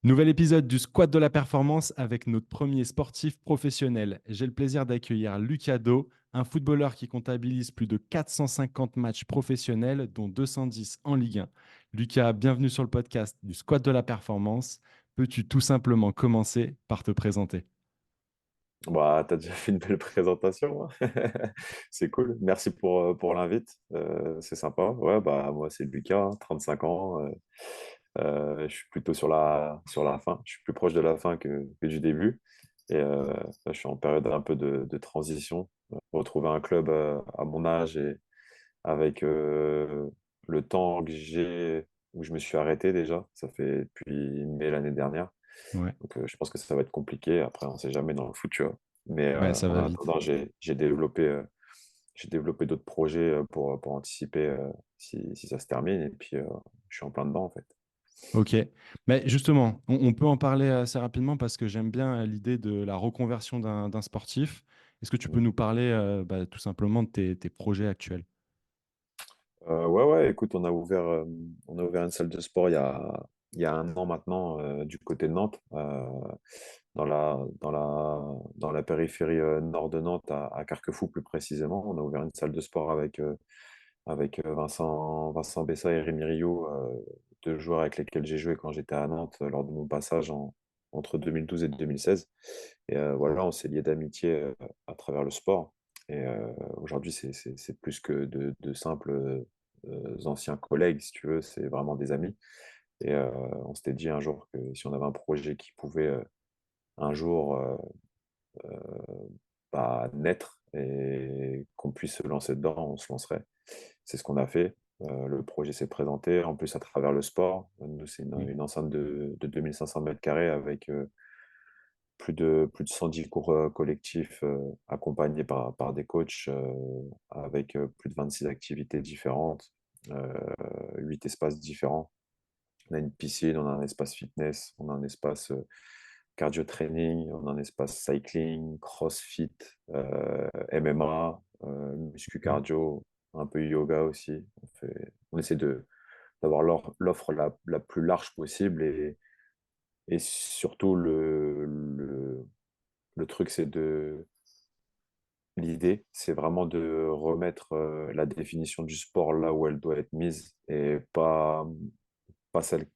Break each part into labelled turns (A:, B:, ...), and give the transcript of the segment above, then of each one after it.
A: Nouvel épisode du Squat de la performance avec notre premier sportif professionnel. J'ai le plaisir d'accueillir Lucas Do, un footballeur qui comptabilise plus de 450 matchs professionnels, dont 210 en Ligue 1. Lucas, bienvenue sur le podcast du Squat de la performance. Peux-tu tout simplement commencer par te présenter?
B: Bah, tu as déjà fait une belle présentation, hein. C'est cool. Merci pour l'invite. C'est sympa. Ouais, bah, moi, c'est Lucas, 35 ans. Je suis plutôt sur la fin. Je suis plus proche de la fin que du début. Et là, je suis en période un peu de transition. Retrouver un club à mon âge et avec le temps que j'ai où je me suis arrêté déjà. Ça fait depuis mai l'année dernière.
A: Ouais,
B: Donc, je pense que ça va être compliqué. Après, on ne sait jamais dans le foot, tu vois. Mais
A: ouais, ça
B: en
A: va vite.
B: attendant, j'ai développé d'autres projets pour anticiper si ça se termine. Et puis, je suis en plein dedans, en fait.
A: Ok, mais justement, on peut en parler assez rapidement parce que j'aime bien l'idée de la reconversion d'un sportif. Est-ce que tu peux
B: Mm.
A: nous parler tout simplement de tes projets actuels?
B: Ouais, ouais, écoute, on a ouvert une salle de sport il y a 1 an maintenant du côté de Nantes, dans la périphérie nord de Nantes, à Carquefou plus précisément. On a ouvert une salle de sport avec Vincent Bessa et Rémi Rio, 2 joueurs avec lesquels j'ai joué quand j'étais à Nantes lors de mon passage entre 2012 et 2016. Et voilà, on s'est liés d'amitié à travers le sport. Et aujourd'hui, c'est plus que de simples anciens collègues, si tu veux, c'est vraiment des amis. Et on s'était dit un jour que si on avait un projet qui pouvait un jour naître et qu'on puisse se lancer dedans, on se lancerait. C'est ce qu'on a fait. Le projet s'est présenté, en plus à travers le sport. Nous, c'est une enceinte de 2500 mètres carrés avec plus de 110 cours collectifs accompagnés par des coachs avec plus de 26 activités différentes, 8 espaces différents. On a une piscine, on a un espace fitness, on a un espace cardio training, on a un espace cycling, crossfit, MMA, muscu
A: Ok.
B: cardio, un peu yoga aussi. On essaie d'avoir l'offre la plus large possible et surtout le truc, l'idée, c'est vraiment de remettre la définition du sport là où elle doit être mise et pas celle,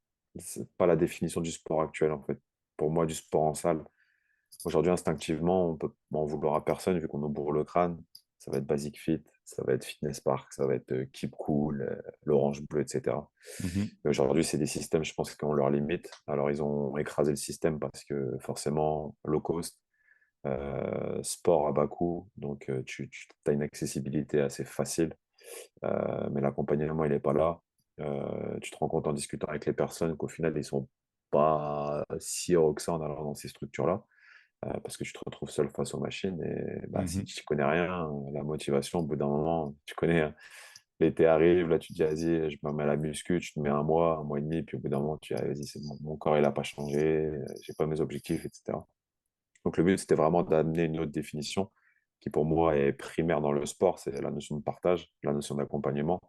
B: pas la définition du sport actuel en fait. Pour moi, du sport en salle, aujourd'hui, instinctivement, on peut en vouloir à personne vu qu'on nous bourre le crâne. Ça va être Basic Fit, ça va être Fitness Park, ça va être Keep Cool, l'Orange Bleu, etc.
A: Mhm.
B: Et aujourd'hui, c'est des systèmes, je pense, qui ont leurs limites. Alors, ils ont écrasé le système parce que forcément, low cost, sport à bas coût, donc tu as une accessibilité assez facile, mais l'accompagnement, il n'est pas là. Tu te rends compte en discutant avec les personnes qu'au final, ils sont pas si heureux que ça en allant dans ces structures-là, parce que tu te retrouves seul face aux machines et bah, si
A: Mhm.
B: tu ne connais rien, la motivation, au bout d'un moment, tu connais, hein, l'été arrive, là tu te dis, vas-y, je me mets à la muscu, tu te mets un mois et demi, puis au bout d'un moment, tu dis, ah, vas-y, c'est bon, mon corps, il n'a pas changé, j'ai pas mes objectifs, etc. Donc le but, c'était vraiment d'amener une autre définition qui pour moi est primaire dans le sport, c'est la notion de partage, la notion d'accompagnement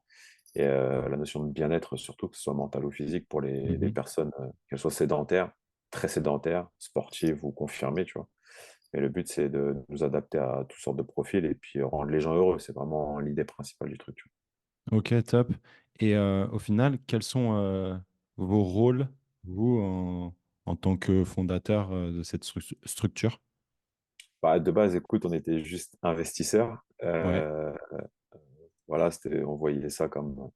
B: et la notion de bien-être surtout, que ce soit mental ou physique pour les
A: Mhm.
B: personnes, qu'elles soient sédentaires, très sédentaires, sportives ou confirmées, tu vois. Mais le but, c'est de nous adapter à toutes sortes de profils et puis rendre les gens heureux. C'est vraiment l'idée principale du truc, tu
A: Ok, top. Et au final, quels sont vos rôles, vous, en tant que fondateur de cette structure?
B: vois. Bah, de base, écoute, on était juste investisseurs.
A: Ouais,
B: Voilà, on voyait ça comme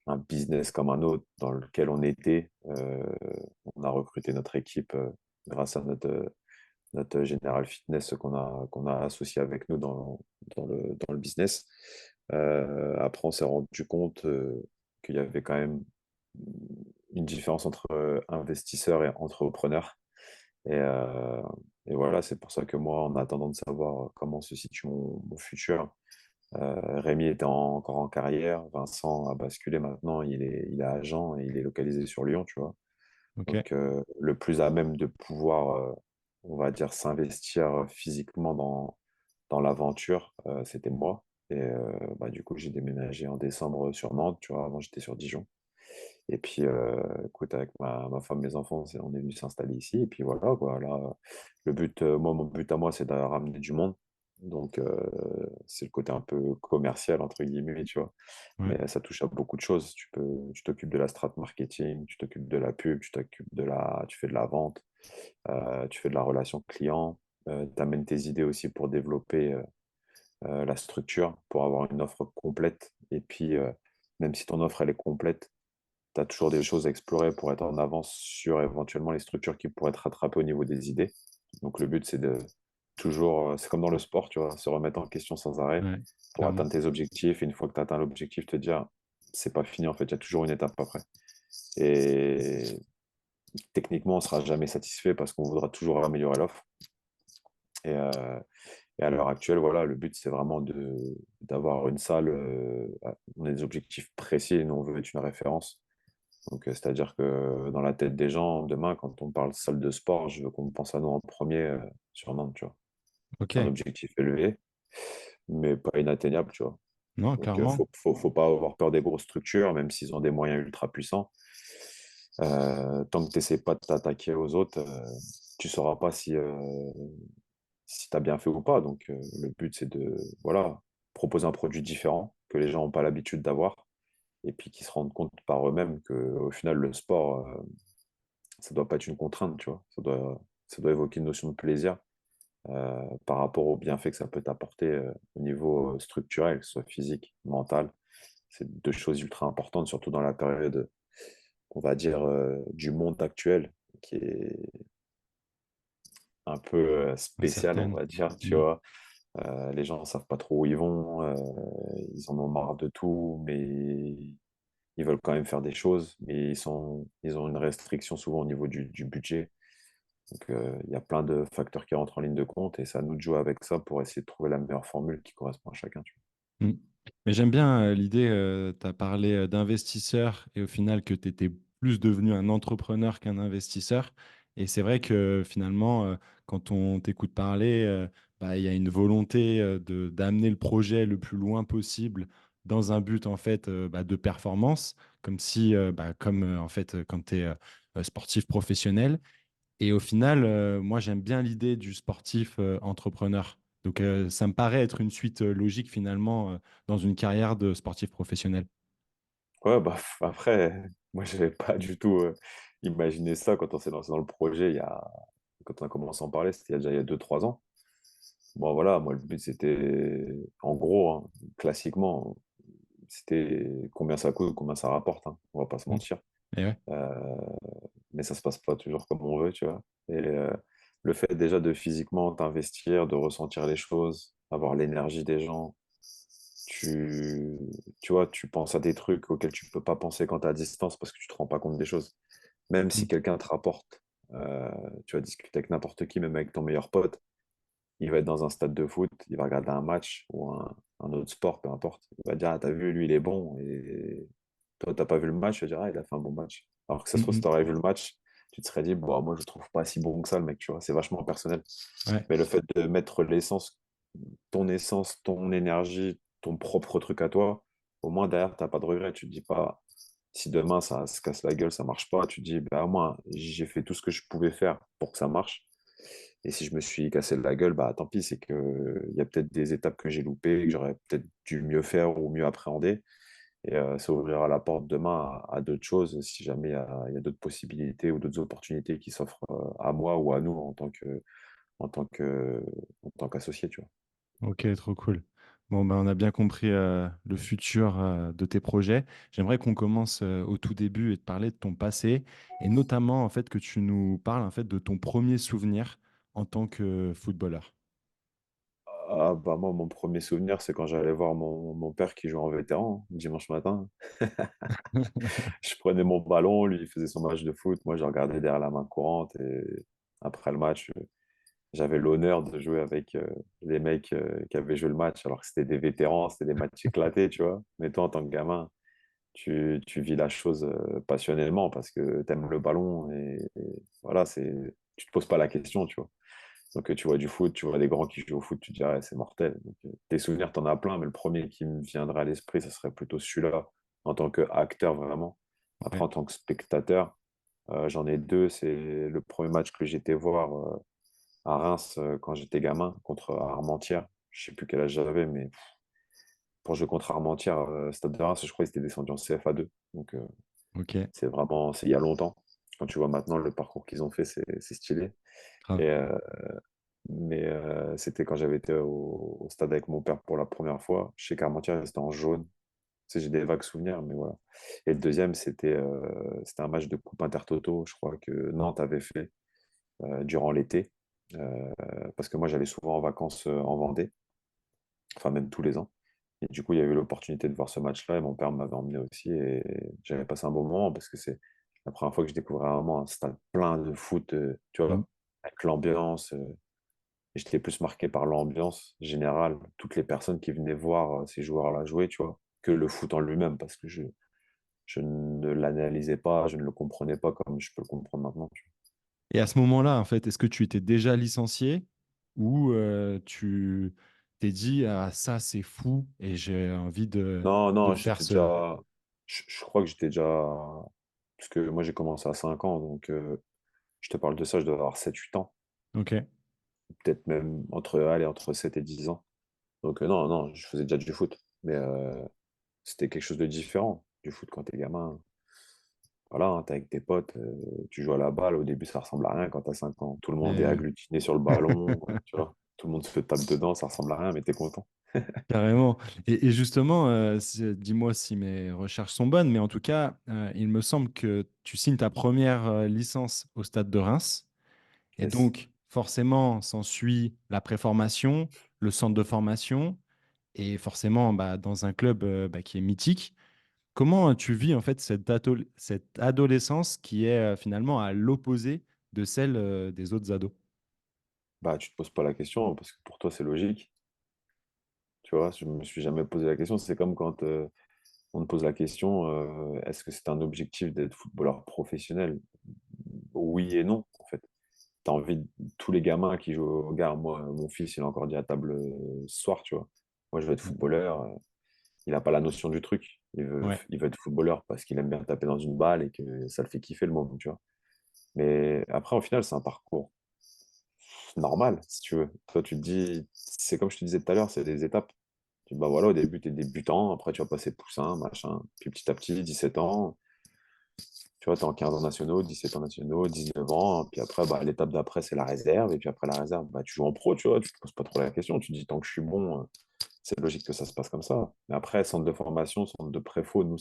B: un business comme un autre dans lequel on était. On a recruté notre équipe grâce à notre General Fitness qu'on a associé avec nous dans le business. Après, on s'est rendu compte qu'il y avait quand même une différence entre investisseur et entrepreneur. Et, euh, et voilà, c'est pour ça que moi, en attendant de savoir comment se situe mon futur, Rémi était encore en carrière, Vincent a basculé maintenant, il est agent et il est localisé sur Lyon, tu vois.
A: ok.
B: Donc, le plus à même de pouvoir, on va dire, s'investir physiquement dans l'aventure, c'était moi. Et bah, du coup, j'ai déménagé en décembre sur Nantes, tu vois. Avant, j'étais sur Dijon. Et puis, écoute, avec ma femme, mes enfants, on est venu s'installer ici. Et puis voilà, quoi. Là, mon but à moi, c'est de ramener du monde. Donc, c'est le côté un peu commercial, entre guillemets, tu vois.
A: Ouais.
B: Mais ça touche à beaucoup de choses. Tu t'occupes de la strat marketing, tu t'occupes de la pub, tu fais de la vente, tu fais de la relation client, tu amènes tes idées aussi pour développer la structure, pour avoir une offre complète. Et puis, même si ton offre, elle est complète, tu as toujours des choses à explorer pour être en avance sur éventuellement les structures qui pourraient être rattrapées au niveau des idées. Donc le but, c'est de toujours, c'est comme dans le sport, tu vois, se remettre en question sans arrêt
A: Ouais,
B: pour
A: clairement.
B: atteindre tes objectifs. Et une fois que tu as atteint l'objectif, te dire, c'est pas fini, en fait, il y a toujours une étape après. Et techniquement, on sera jamais satisfait parce qu'on voudra toujours améliorer l'offre. Et, et à l'heure actuelle, voilà, le but, c'est vraiment d'avoir une salle. On a des objectifs précis, nous, on veut être une référence. Donc, c'est-à-dire que dans la tête des gens, demain, quand on parle salle de sport, je veux qu'on pense à nous en premier sur Nantes, tu vois.
A: Ok.
B: C'est un objectif élevé, mais pas inatteignable, tu vois.
A: Non,
B: Donc,
A: clairement.
B: faut pas avoir peur des grosses structures, même s'ils ont des moyens ultra puissants. Tant que tu n'essaies pas de t'attaquer aux autres, tu ne sauras pas si tu as bien fait ou pas. Donc, le but, c'est de voilà, proposer un produit différent que les gens n'ont pas l'habitude d'avoir et puis qu'ils se rendent compte par eux-mêmes qu'au final, le sport, ça doit pas être une contrainte, tu vois. Ça doit évoquer une notion de plaisir par rapport aux bienfaits que ça peut t'apporter au niveau structurel, que ce soit physique, mental. C'est deux choses ultra importantes, surtout dans la période, on va dire, du monde actuel, qui est un peu spécial, on
A: Incertaine.
B: va dire, tu
A: Mm.
B: vois. Les gens ne savent pas trop où ils vont, ils en ont marre de tout, mais ils veulent quand même faire des choses, mais ils ont une restriction souvent au niveau du budget. Donc, il y a plein de facteurs qui rentrent en ligne de compte et c'est à nous de jouer avec ça pour essayer de trouver la meilleure formule qui correspond à chacun. Tu
A: Mm. Mais j'aime bien l'idée, tu as parlé d'investisseur et au final que tu étais plus devenu un entrepreneur qu'un investisseur. Et c'est vrai que finalement, quand on t'écoute parler, bah, il y a une volonté d'amener le projet le plus loin possible dans un but en fait bah, de performance, comme si, bah, comme en fait quand tu es sportif professionnel. Et au final, moi, j'aime bien l'idée du sportif entrepreneur. Donc, ça me paraît être une suite logique finalement dans une carrière de sportif professionnel.
B: vois. Ouais, bah, après, moi, je n'avais pas du tout imaginé ça quand on s'est lancé dans le projet. Quand on a commencé à en parler, c'était il y a 2 3 ans. Bon, voilà, moi, le but, c'était, en gros, hein, classiquement, c'était combien ça coûte, combien ça rapporte, hein, on va pas se
A: Mm.
B: mentir.
A: Et ouais.
B: Euh, mais ça se passe pas toujours comme on veut, tu vois. Et le fait déjà de physiquement t'investir, de ressentir les choses, avoir l'énergie des gens, tu, tu vois, tu penses à des trucs auxquels tu peux pas penser quand tu es à distance parce que tu te rends pas compte des choses. Même si
A: Mm.
B: quelqu'un te rapporte, tu vas discuter avec n'importe qui, même avec ton meilleur pote, il va être dans un stade de foot, il va regarder un match ou un autre sport, peu importe. Il va dire, ah, t'as vu, lui, il est bon. Et toi, t'as pas vu le match, tu vas dire, ah, il a fait un bon match. Alors que ça se trouve, si
A: Mm,
B: t'aurais vu le match, tu te serais dit, bon, moi, je le trouve pas si bon que ça, le mec, tu vois. C'est vachement personnel.
A: mm. Ouais.
B: Mais le fait de mettre essence, ton énergie, ton propre truc à toi, au moins derrière, t'as pas de regret. Tu te dis pas, si demain ça se casse la gueule, ça marche pas, tu te dis, bah, au moins, j'ai fait tout ce que je pouvais faire pour que ça marche. Et si je me suis cassé la gueule, bah tant pis, c'est que il y a peut-être des étapes que j'ai loupées, que j'aurais peut-être dû mieux faire ou mieux appréhender. Et ça ouvrira la porte demain à d'autres choses si jamais il y a d'autres possibilités ou d'autres opportunités qui s'offrent à moi ou à nous en tant que, en tant qu'associé, tu vois.
A: Ok, trop cool. Bon, ben, on a bien compris le futur de tes projets. J'aimerais qu'on commence au tout début et te parler de ton passé et notamment en fait que tu nous parles en fait de ton premier souvenir en tant que footballeur.
B: Ah bah moi, mon premier souvenir, c'est quand j'allais voir mon père qui jouait en vétéran dimanche matin. Je prenais mon ballon, lui il faisait son match de foot, moi je regardais derrière la main courante et après le match, j'avais l'honneur de jouer avec les mecs qui avaient joué le match, alors que c'était des vétérans, c'était des matchs éclatés, tu vois. Mais toi, en tant que gamin, tu vis la chose passionnellement parce que tu aimes le ballon et voilà, tu te poses pas la question, tu vois. Donc, tu vois du foot, tu vois des grands qui jouent au foot, tu te dis, ouais, c'est mortel. Donc, tes souvenirs, tu en as plein, mais le premier qui me viendrait à l'esprit, ce serait plutôt celui-là, en tant qu'acteur vraiment. Après,
A: Ouais.
B: en tant que spectateur, j'en ai deux. C'est le premier match que j'étais voir à Reims quand j'étais gamin contre Armentières. Je sais plus quel âge j'avais, mais pour jouer contre Armentières, Stade de Reims, je crois qu'ils étaient descendus en CFA2. Donc,
A: Ok.
B: c'est il y a longtemps. Quand tu vois maintenant le parcours qu'ils ont fait, c'est stylé.
A: Grave.
B: Et, mais c'était quand j'avais été au stade avec mon père pour la première fois. Je sais qu'Armentières, c'était en jaune. Tu sais, j'ai des vagues souvenirs, mais voilà. Et le deuxième, c'était un match de Coupe Intertoto, je crois que Nantes avait fait durant l'été. Parce que moi, j'allais souvent en vacances en Vendée, enfin même tous les ans. Et du coup, il y a eu l'opportunité de voir ce match-là et mon père m'avait emmené aussi et j'avais passé un bon moment parce que c'est la première fois que je découvrais vraiment un stade plein de foot, tu
A: Mm.
B: vois, avec l'ambiance. Et j'étais plus marqué par l'ambiance générale, toutes les personnes qui venaient voir ces joueurs-là jouer, tu vois, que le foot en lui-même parce que je ne l'analysais pas, je ne le comprenais pas comme je peux le comprendre maintenant. Tu
A: Et à ce moment-là, en fait, est-ce que tu étais déjà licencié ou tu t'es dit, ah, ça, c'est fou et j'ai envie
B: Non,
A: de
B: non,
A: faire
B: j'étais
A: ce.
B: déjà. Je crois que j'étais déjà. Parce que moi, j'ai commencé à 5 ans, donc je te parle de ça, je dois avoir 7 8 ans.
A: Ok.
B: Peut-être même entre 7 et 10 ans. Donc, non, non, je faisais déjà du foot. Mais c'était quelque chose de différent du foot quand t'es gamin. Voilà, hein, t'es avec tes potes, tu joues à la balle. Au début, ça ressemble à rien quand t'as 5 ans. Tout le monde est
A: Et,
B: agglutiné sur le ballon, tu vois. Tout le monde se tape dedans, ça ressemble à rien, mais t'es content.
A: carrément. Et justement, dis-moi si mes recherches sont bonnes, mais en tout cas, il me semble que tu signes ta première licence au Stade de Reims. Et
B: Yes.
A: donc, forcément, s'ensuit la préformation, le centre de formation, et forcément, bah, dans un club bah, qui est mythique. Comment tu vis en fait cette adolescence qui est finalement à l'opposé de celle des autres ados?
B: Bah, tu te poses pas la question parce que pour toi, c'est logique. Tu vois, je me suis jamais posé la question. C'est comme quand on te pose la question, est-ce que c'est un objectif d'être footballeur professionnel? Oui et non, en fait. T'as envie tous les gamins qui jouent au gars, moi, mon fils, il a encore dit à table ce soir, tu vois. Moi, je veux être
A: Mm.
B: footballeur. Il n'a pas la notion du truc.
A: Ouais,
B: Il veut être footballeur parce qu'il aime bien taper dans une balle et que ça le fait kiffer le moment, tu vois. Mais après, au final, c'est un parcours normal, si tu veux. Toi, tu te dis, c'est comme je te disais tout à l'heure, c'est des étapes. Bah voilà, au début, tu es débutant, après tu vas passer poussin, machin. Puis petit à petit, 17 ans, tu vois, tu es en 15 ans nationaux, 17 ans nationaux, 19 ans. Puis après, bah, l'étape d'après, c'est la réserve. Et puis après la réserve, bah, tu joues en pro, tu vois, tu te poses pas trop la question. Tu te dis, tant que je suis bon, c'est logique que ça se passe comme ça. Mais après, centre de formation, centre de préfo, nous,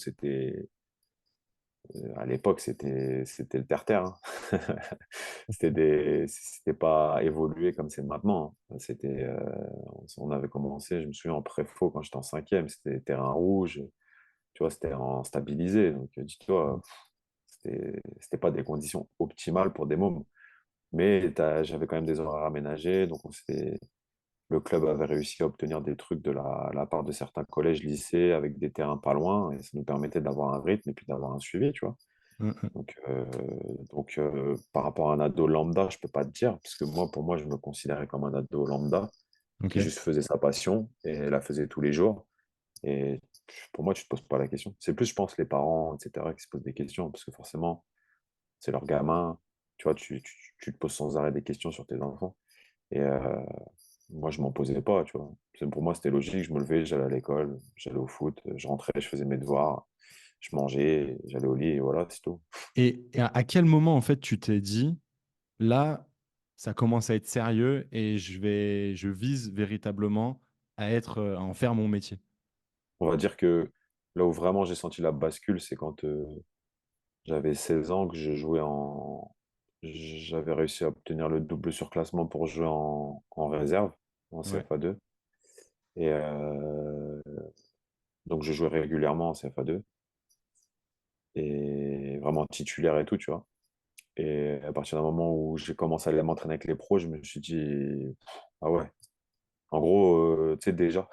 B: à l'époque, c'était le terre-terre, hein. C'était pas évolué comme c'est maintenant, hein. On avait commencé, je me souviens, en préfo quand j'étais en cinquième, c'était terrain rouge, tu vois, c'était en stabilisé. Donc, dis-toi, c'était pas des conditions optimales pour des mômes. Mais j'avais quand même des horaires aménagés, donc le club avait réussi à obtenir des trucs de la part de certains collèges, lycées, avec des terrains pas loin, et ça nous permettait d'avoir un rythme et puis d'avoir un suivi, tu vois.
A: mm, mm.
B: Donc, par rapport à un ado lambda, je peux pas te dire, parce que moi, pour moi, je me considérais comme un ado lambda
A: Ok.
B: qui juste faisait sa passion et la faisait tous les jours. Et pour moi, tu te poses pas la question. C'est plus, je pense, les parents, etc., qui se posent des questions, parce que forcément, c'est leur gamin. Tu vois, tu te poses sans arrêt des questions sur tes enfants. Et moi, je m'en posais pas, tu vois. Pour moi, c'était logique. Je me levais, j'allais à l'école, j'allais au foot, je rentrais, je faisais mes devoirs, je mangeais, j'allais au lit, et voilà, c'est tout.
A: Et à quel moment en fait tu t'es dit, là, ça commence à être sérieux et je vise véritablement à en faire mon métier?
B: On va dire que là où vraiment j'ai senti la bascule, c'est quand j'avais 16 ans, que je jouais en. J'avais réussi à obtenir le double surclassement pour jouer en réserve, en
A: Ouais.
B: CFA2. Et donc je jouais régulièrement en CFA2, et vraiment titulaire et tout, tu vois. Et à partir d'un moment où j'ai commencé à aller m'entraîner avec les pros, je me suis dit, ah ouais, en gros, tu sais, déjà.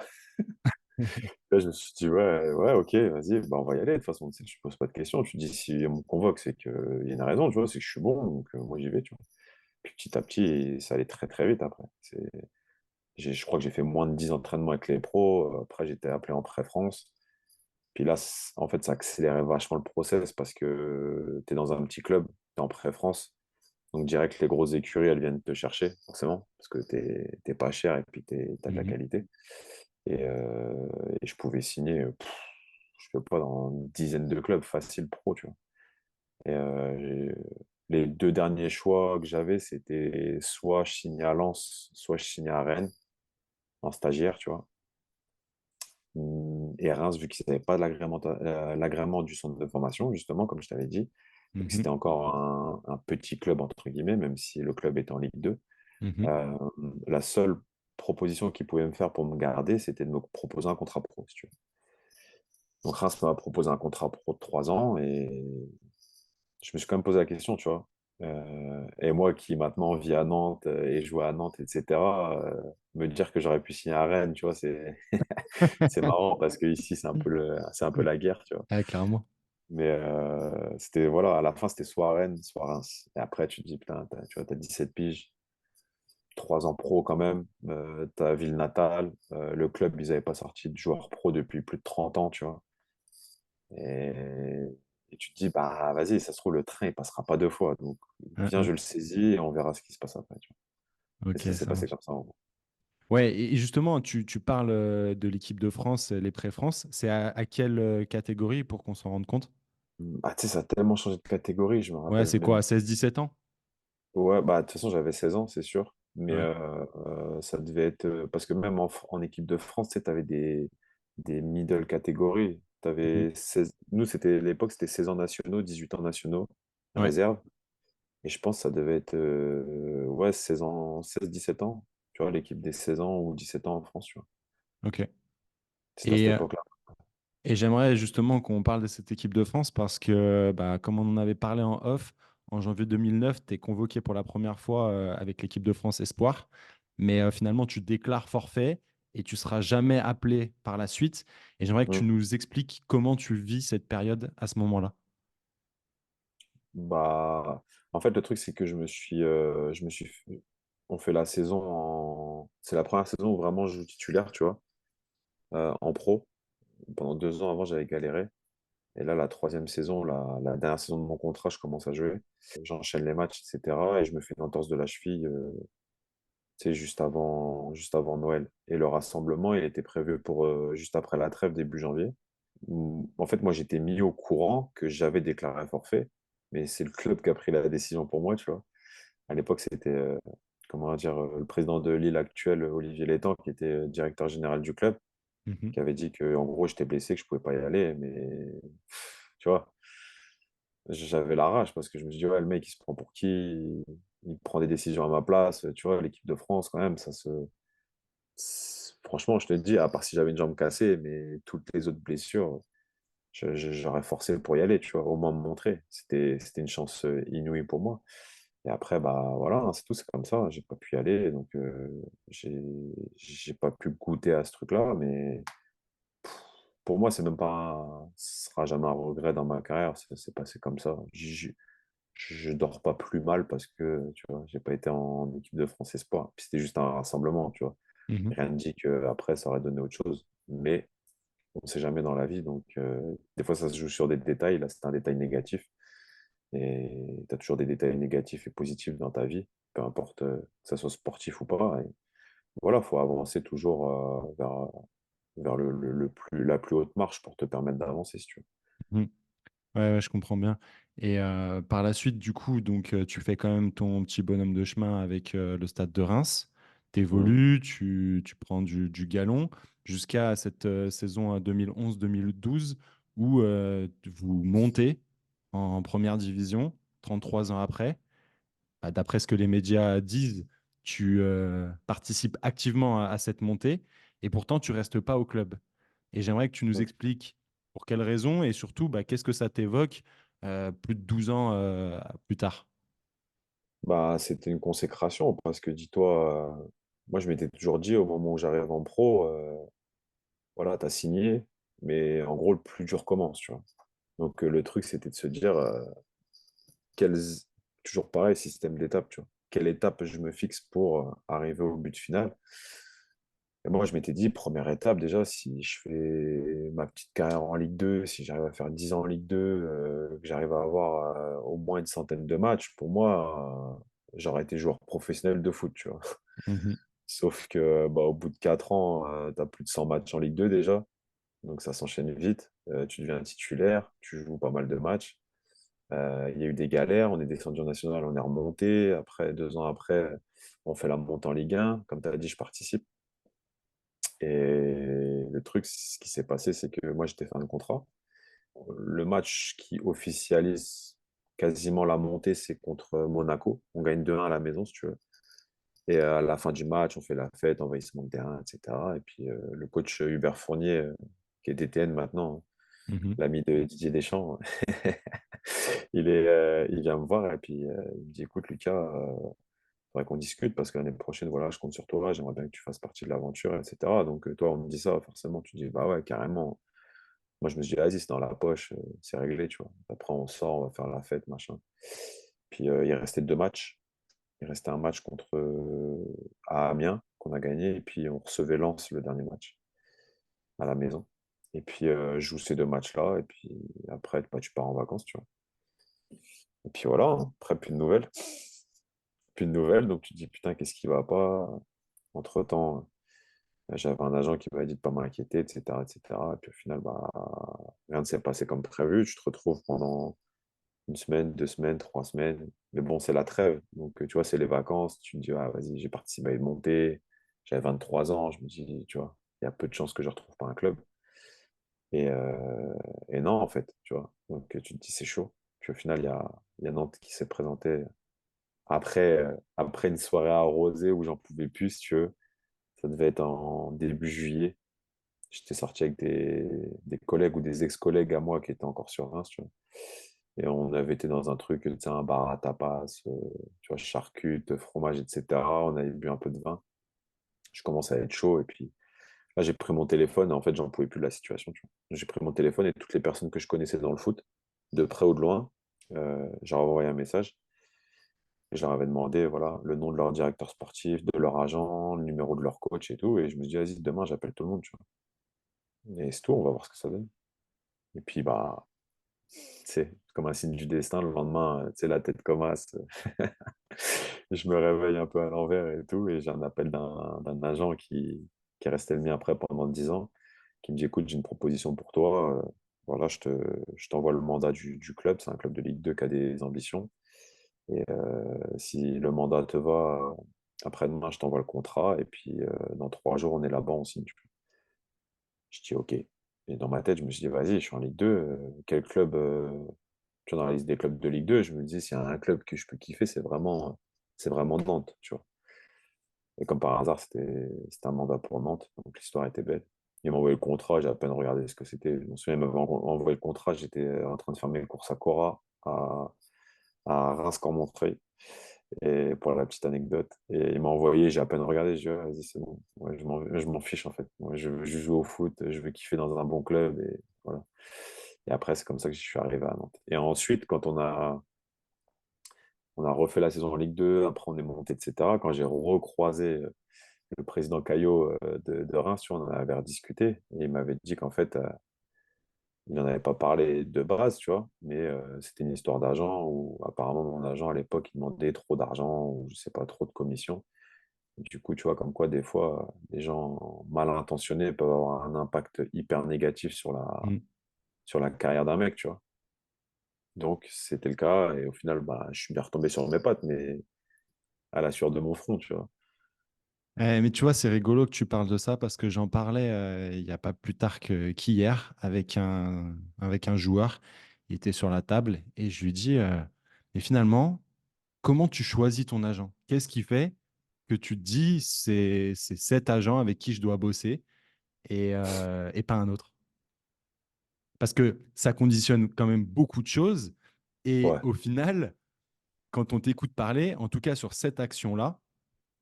B: Là, je me suis dit, ouais, ouais, ok, vas-y, bah, on va y aller. De toute façon, tu sais, tu poses pas de questions. Tu dis, si on me convoque, c'est qu'il y a une raison, tu vois, c'est que je suis bon, donc moi j'y vais, tu vois. Puis petit à petit, ça allait très très vite après. Je crois que j'ai fait moins de 10 entraînements avec les pros. Après, j'étais appelé en pré-France. Puis là, en fait, ça accélérait vachement le process parce que tu es dans un petit club, tu es en pré-France. Donc, direct, les grosses écuries, elles viennent te chercher, forcément, parce que t'es pas cher et puis t'as de la
A: Mhm.
B: qualité. Et, euh, et je pouvais signer, je sais pas, dans une dizaine de clubs facile pro, tu vois. Et les deux derniers choix que j'avais, c'était soit je signais à Lens, soit je signais à Rennes, en stagiaire, tu vois. Et Reims, vu qu'ils n'avaient pas l'agrément du centre de formation, justement, comme je t'avais dit, et que
A: Mhm.
B: c'était encore un petit club, entre guillemets, même si le club était en Ligue 2,
A: Mhm.
B: euh, la seule proposition qu'ils pouvaient me faire pour me garder, c'était de me proposer un contrat pro, si tu veux. Donc Reims m'a proposé un contrat pro de 3 ans et je me suis quand même posé la question, tu vois. Et moi qui maintenant vis à Nantes et joue à Nantes, etc., me dire que j'aurais pu signer à Rennes, tu vois, c'est marrant parce que ici c'est un peu la guerre, tu vois.
A: Ouais, clairement.
B: Mais c'était, voilà, à la fin, c'était soit Rennes, soit Reims. Et après, tu te dis, putain, tu vois, t'as 17 piges, 3 ans pro quand même, ta ville natale, le club, ils n'avaient pas sorti de joueur pro depuis plus de 30 ans, tu vois. Et, et tu te dis, bah vas-y, ça se trouve, le train, il passera pas deux fois. Donc, viens, je le saisis et on verra ce qui se passe après, tu vois. Et
A: Ok,
B: ça s'est
A: ça
B: passé
A: marche.
B: comme ça, en gros.
A: Ouais, et justement, tu parles de l'équipe de France, les pré-France. C'est à quelle catégorie pour qu'on s'en rende compte?
B: Ah, tu sais, ça a tellement changé de catégorie, je me
A: Ouais,
B: rappelle
A: c'est
B: même.
A: quoi, 16-17 ans?
B: Ouais, bah, de toute façon, j'avais 16 ans, c'est sûr. Mais
A: Ouais.
B: ça devait être. Parce que même en équipe de France, tu sais, tu avais des middle catégories.
A: Mhm.
B: Nous, c'était l'époque, c'était 16 ans nationaux, 18 ans nationaux,
A: Ouais,
B: réserve. Et je pense que ça devait être ouais, 16 ans, 16-17 ans. Tu vois, l'équipe des 16 ans ou 17 ans en France, tu vois.
A: ok.
B: C'était à cette
A: Et,
B: époque-là.
A: et j'aimerais justement qu'on parle de cette équipe de France parce que, bah, comme on en avait parlé en off, en janvier 2009, tu es convoqué pour la première fois avec l'équipe de France Espoir. Mais finalement, tu déclares forfait et tu seras jamais appelé par la suite. Et j'aimerais que tu
B: Mm.
A: nous expliques comment tu vis cette période à ce moment-là.
B: Bah, en fait, le truc, c'est que on fait la saison c'est la première saison où vraiment je joue titulaire, tu vois, en pro. Pendant 2 ans avant, j'avais galéré. Et là, la troisième saison, la dernière saison de mon contrat, je commence à jouer. J'enchaîne les matchs, etc. Et je me fais une entorse de la cheville, tu sais, juste avant Noël. Et le rassemblement, il était prévu pour juste après la trêve, début janvier. En fait, moi, j'étais mis au courant que j'avais déclaré forfait, mais c'est le club qui a pris la décision pour moi, tu vois. À l'époque, c'était, comment dire, le président de Lille actuel, Olivier Létang, qui était directeur général du club,
A: Mhm.
B: qui avait dit que, en gros, j'étais blessé, que je pouvais pas y aller, mais tu vois, j'avais la rage parce que je me suis dit, ouais, le mec, il se prend pour qui? Il prend des décisions à ma place, tu vois, l'équipe de France, quand même, franchement, je te dis, à part si j'avais une jambe cassée, mais toutes les autres blessures, j'aurais forcé pour y aller, tu vois, au moins me montrer. C'était une chance inouïe pour moi. Et après, bah voilà, hein, c'est tout, c'est comme ça. J'ai pas pu y aller, donc j'ai j'ai pas pu goûter à ce truc-là. Mais pour moi, c'est même pas, ce sera jamais un regret dans ma carrière. C'est passé comme ça. Je dors pas plus mal parce que, tu vois, j'ai pas été en équipe de France Espoir. Puis c'était juste un rassemblement, tu vois.
A: Mhm.
B: Rien ne dit qu'après, ça aurait donné autre chose. Mais on ne sait jamais dans la vie. Donc, des fois, ça se joue sur des détails. Là, c'est un détail négatif. Et tu as toujours des détails négatifs et positifs dans ta vie, peu importe que ça soit sportif ou pas. Et voilà, il faut avancer toujours vers la plus haute marche pour te permettre d'avancer, si tu veux.
A: Mhm. Ouais, ouais, je comprends bien. Et par la suite, du coup, donc, tu fais quand même ton petit bonhomme de chemin avec le stade de Reims. Tu
B: Mm.
A: évolues, tu prends du galon jusqu'à cette saison 2011-2012 où vous montez en première division 33 ans après. Bah, d'après ce que les médias disent, tu participes activement à cette montée et pourtant tu restes pas au club. Et j'aimerais que tu nous
B: Mm.
A: expliques pour quelles raisons et surtout bah, qu'est-ce que ça t'évoque plus de 12 ans plus tard.
B: Bah, c'était une consécration parce que dis-toi, moi je m'étais toujours dit au moment où j'arrive en pro, voilà, tu as signé, mais en gros le plus dur commence, tu vois. Donc le truc c'était de se dire, quels, toujours pareil, système d'étape, tu vois. Quelle étape je me fixe pour arriver au but final? Et moi, je m'étais dit, première étape, déjà, si je fais ma petite carrière en Ligue 2, si j'arrive à faire 10 ans en Ligue 2, que j'arrive à avoir au moins une centaine de matchs, pour moi, j'aurais été joueur professionnel de foot, tu vois.
A: Mhm.
B: Sauf que bah, au bout de 4 ans, tu as plus de 100 matchs en Ligue 2 déjà, donc ça s'enchaîne vite. Tu deviens titulaire, tu joues pas mal de matchs. Il y a eu des galères, on est descendu en national, on est remonté. Après, 2 ans après, on fait la montée en Ligue 1. Comme tu as dit, je participe. Et le truc, ce qui s'est passé, c'est que moi, j'étais fin de contrat. Le match qui officialise quasiment la montée, c'est contre Monaco. On gagne 2-1 à la maison, si tu veux. Et à la fin du match, on fait la fête, envahissement de terrain, etc. Et puis le coach Hubert Fournier, qui est DTN maintenant,
A: Mhm.
B: l'ami de Didier Deschamps, il vient me voir et puis il me dit, écoute Lucas, faudrait qu'on discute parce que l'année prochaine, voilà, je compte sur toi, j'aimerais bien que tu fasses partie de l'aventure, etc. Donc toi, on me dit ça, forcément, tu dis, bah ouais, carrément. Moi, je me suis dit, vas-y, c'est dans la poche, c'est réglé, tu vois. Après, on sort, on va faire la fête, machin. Puis il restait 2 matchs. Il restait un match contre à Amiens qu'on a gagné et puis on recevait Lens le dernier match à la maison. Et puis je joue ces 2 matchs-là et puis après bah, tu pars en vacances, tu vois. Et puis voilà, hein. Après plus de nouvelles. Plus de nouvelles, donc tu te dis putain, qu'est-ce qui va pas? Entre-temps, j'avais un agent qui m'avait dit de pas m'inquiéter, etc., etc. Et puis au final, bah, rien ne s'est passé comme prévu. Tu te retrouves pendant une semaine, 2 semaines, 3 semaines. Mais bon, c'est la trêve. Donc, tu vois, c'est les vacances. Tu te dis, ah, vas-y, j'ai participé à une montée. J'avais 23 ans. Je me dis, tu vois, il y a peu de chances que je ne retrouve pas un club. Et non, en fait, tu vois. Donc, tu te dis, c'est chaud. Puis au final, il y a Nantes qui s'est présenté après une soirée arrosée où j'en pouvais plus, si tu veux. Ça devait être en début juillet. J'étais sorti avec des collègues ou des ex-collègues à moi qui étaient encore sur Reims, tu vois. Et on avait été dans un truc, tu sais, un bar à tapas, tu vois, charcutes, fromage, etc. On avait bu un peu de vin. Je commençais à être chaud et puis là, j'ai pris mon téléphone et en fait, j'en pouvais plus de la situation, tu vois. J'ai pris mon téléphone et toutes les personnes que je connaissais dans le foot, de près ou de loin, j'ai envoyé un message et je leur avais demandé, voilà, le nom de leur directeur sportif, de leur agent, le numéro de leur coach et tout. Et je me suis dit, vas-y, demain, j'appelle tout le monde, tu vois. Et c'est tout, on va voir ce que ça donne. Et puis, bah, c'est comme un signe du destin. Le lendemain, tu sais, la tête comme as. Je me réveille un peu à l'envers et tout. Et j'ai un appel d'un agent qui est resté le mien après pendant 10 ans, qui me dit, écoute, j'ai une proposition pour toi. Voilà, je t'envoie le mandat du club. C'est un club de Ligue 2 qui a des ambitions. Et si le mandat te va, après-demain, je t'envoie le contrat. Et puis, dans 3 jours, on est là-bas, on signe. Je dis, OK. Et dans ma tête, je me suis dit, vas-y, je suis en Ligue 2. Quel club tu vois, dans la liste des clubs de Ligue 2, je me dis, s'il y a un club que je peux kiffer, c'est vraiment Nantes, tu vois. Et comme par hasard, c'était un mandat pour Nantes, donc l'histoire était belle. Il m'a envoyé le contrat, j'ai à peine regardé ce que c'était. Je me souviens, il m'avait envoyé le contrat, j'étais en train de faire mes courses à Cora, à Reims-Cormontreuil, et pour la petite anecdote. Et il m'a envoyé, j'ai à peine regardé, je dis, ouais, vas-y, c'est bon. Ouais, je m'en fiche en fait. Moi, je joue au foot, je veux kiffer dans un bon club, et voilà. Et après, c'est comme ça que je suis arrivé à Nantes. Et ensuite, quand on a refait la saison en Ligue 2, après on est monté, etc. Quand j'ai recroisé le président Caillot de Reims, tu vois, on en avait rediscuté, et il m'avait dit qu'en fait, il n'en avait pas parlé de base, tu vois, mais c'était une histoire d'argent où apparemment mon agent à l'époque, il demandait trop d'argent, ou je sais pas, trop de commissions. Du coup, tu vois, comme quoi des fois, des gens mal intentionnés peuvent avoir un impact hyper négatif
A: Mm.
B: sur la carrière d'un mec, tu vois. Donc, c'était le cas, et au final, bah, je suis bien retombé sur mes pattes, mais à la sueur de mon front, tu vois.
A: Mais tu vois, c'est rigolo que tu parles de ça parce que j'en parlais il n'y a pas plus tard qu'hier avec un joueur. Il était sur la table et je lui dis, mais finalement, comment tu choisis ton agent? Qu'est-ce qui fait que tu te dis, c'est cet agent avec qui je dois bosser et pas un autre? Parce que ça conditionne quand même beaucoup de choses. Et
B: Ouais.
A: au final, quand on t'écoute parler, en tout cas sur cette action-là,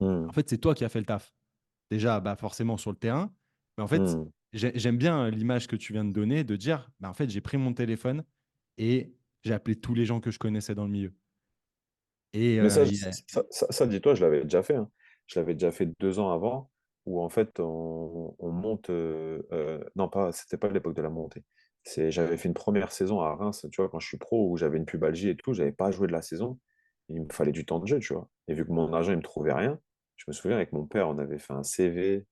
A: en
B: Hmm.
A: fait, c'est toi qui as fait le taf. Déjà, bah, forcément sur le terrain. Mais en fait,
B: Hmm.
A: j'aime bien l'image que tu viens de donner, de dire, bah, en fait, j'ai pris mon téléphone et j'ai appelé tous les gens que je connaissais dans le milieu. Et
B: Mais ça,
A: il y a-
B: dis-toi, je l'avais déjà fait, hein. Je l'avais déjà fait 2 ans avant, où en fait on monte. Non, pas, c'était pas l'époque de la montée. J'avais fait une première saison à Reims, tu vois, quand je suis pro, où j'avais une pubalgie et tout, j'avais pas joué de la saison. Il me fallait du temps de jeu, tu vois. Et vu que mon agent, il me trouvait rien, je me souviens avec mon père, on avait fait un CV,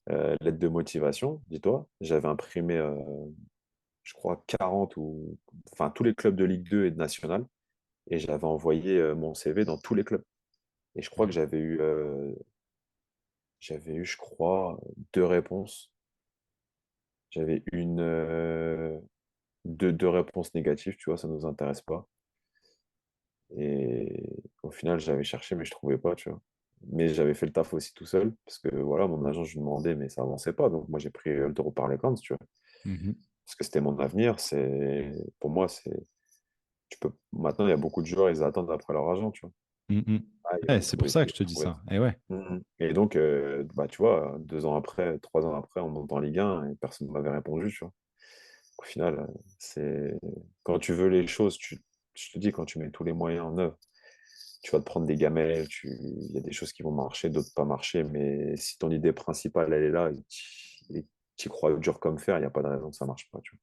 B: lettre de motivation, dis-toi. J'avais imprimé, je crois, 40 ou. Enfin, tous les clubs de Ligue 2 et de National. Et j'avais envoyé mon CV dans tous les clubs. Et je crois que j'avais eu, je crois, deux réponses. J'avais deux réponses négatives, tu vois, ça ne nous intéresse pas. Et au final, j'avais cherché, mais je trouvais pas, tu vois. Mais j'avais fait le taf aussi tout seul, parce que voilà, mon agent, je lui demandais, mais ça avançait pas. Donc moi, j'ai pris le taureau par les cornes, tu vois.
A: Mhm.
B: Parce que c'était mon avenir. Pour moi, maintenant, il y a beaucoup de joueurs, ils attendent après leur agent, tu vois.
A: Mhm.
B: Ah,
A: Ouais, c'est pour ça que je te dis
B: trouver.
A: ça. Et ouais.
B: Et donc, bah, tu vois, 2 ans après, 3 ans après, on monte en Ligue 1 et personne ne m'avait répondu, tu vois. Au final, c'est quand tu veux les choses, je te dis, quand tu mets tous les moyens en œuvre, tu vas te prendre des gamelles, il y a des choses qui vont marcher, d'autres pas marcher, mais si ton idée principale, elle est là et tu y crois dur comme fer, il n'y a pas de raison que ça marche pas, tu vois.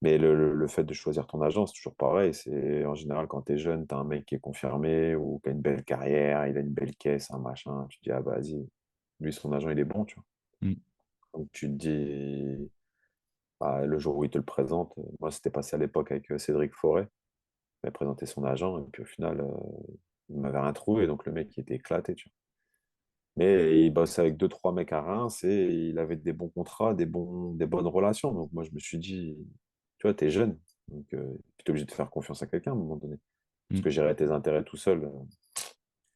B: Mais le fait de choisir ton agent, c'est toujours pareil. C'est en général quand tu es jeune, tu as un mec qui est confirmé ou qui a une belle carrière, il a une belle caisse, un machin. Tu te dis, ah bah vas-y, lui, son agent, il est bon, tu vois.
A: Mm.
B: Donc tu te dis, bah, le jour où il te le présente, moi, c'était passé à l'époque avec Cédric Forêt. Il m'a présenté son agent et puis au final, il m'avait rien trouvé. Donc le mec, il était éclaté, tu vois. Mais il bossait avec deux, trois mecs à Reims et il avait des bons contrats, des bonnes relations. Donc moi, je me suis dit, tu vois, t'es jeune. Donc tu es obligé de faire confiance à quelqu'un à un moment donné. Parce
A: Mm.
B: que gérer tes intérêts tout seul,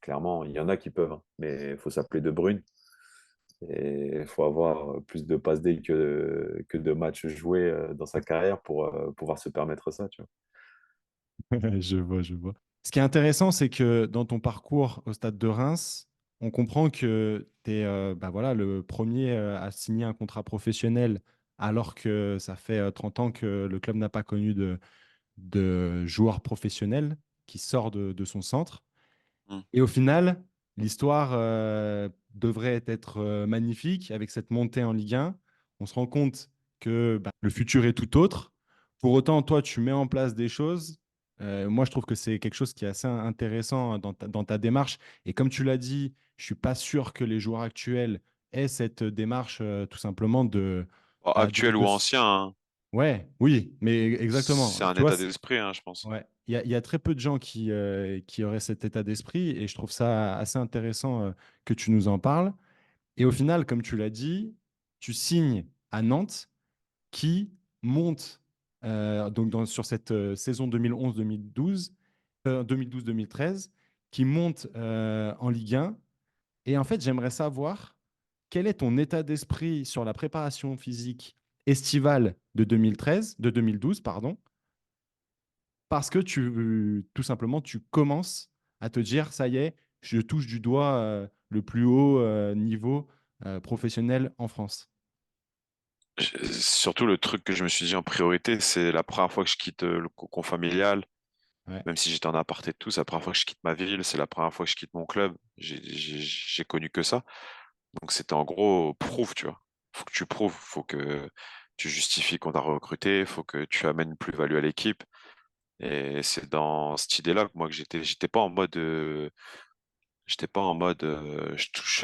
B: clairement, il y en a qui peuvent, hein. Mais il faut s'appeler De Bruyne. Et il faut avoir plus de passes D que de matchs joués dans sa carrière pour pouvoir se permettre ça, tu vois.
A: Je vois, je vois. Ce qui est intéressant, c'est que dans ton parcours au stade de Reims, on comprend que tu es bah voilà, le premier à signer un contrat professionnel alors que ça fait 30 ans que le club n'a pas connu de joueur professionnel qui sort de son centre.
C: Mm.
A: Et au final, l'histoire devrait être magnifique avec cette montée en Ligue 1. On se rend compte que bah, le futur est tout autre. Pour autant, toi, tu mets en place des choses. Moi, je trouve que c'est quelque chose qui est assez intéressant dans ta démarche. Et comme tu l'as dit, je suis pas sûr que les joueurs actuels aient cette démarche tout simplement
C: Bon,
A: bah,
C: actuel ou ancien, hein,
A: Ouais, oui, mais exactement.
C: c'est un
A: Tu vois,
C: état d'esprit, hein, je pense.
A: ouais. Il y a très peu de gens qui auraient cet état d'esprit et je trouve ça assez intéressant que tu nous en parles. Et au final, comme tu l'as dit, tu signes à Nantes qui monte donc sur cette saison 2011-2012, 2012-2013, qui monte en Ligue 1. Et en fait, j'aimerais savoir quel est ton état d'esprit sur la préparation physique estivale de 2013, de 2012, pardon, parce que tout simplement, tu commences à te dire, ça y est, je touche du doigt le plus haut niveau professionnel en France.
C: Surtout, le truc que je me suis dit en priorité, c'est la première fois que je quitte le cocon familial,
A: Ouais.
C: même si j'étais en aparté de tout, c'est la première fois que je quitte ma ville, c'est la première fois que je quitte mon club. J'ai connu que ça. Donc c'était en gros, prouve, tu vois. Faut que tu prouves, faut que tu justifies qu'on t'a recruté, faut que tu amènes une plus-value à l'équipe. Et c'est dans cette idée-là que moi que j'étais pas en mode, je touche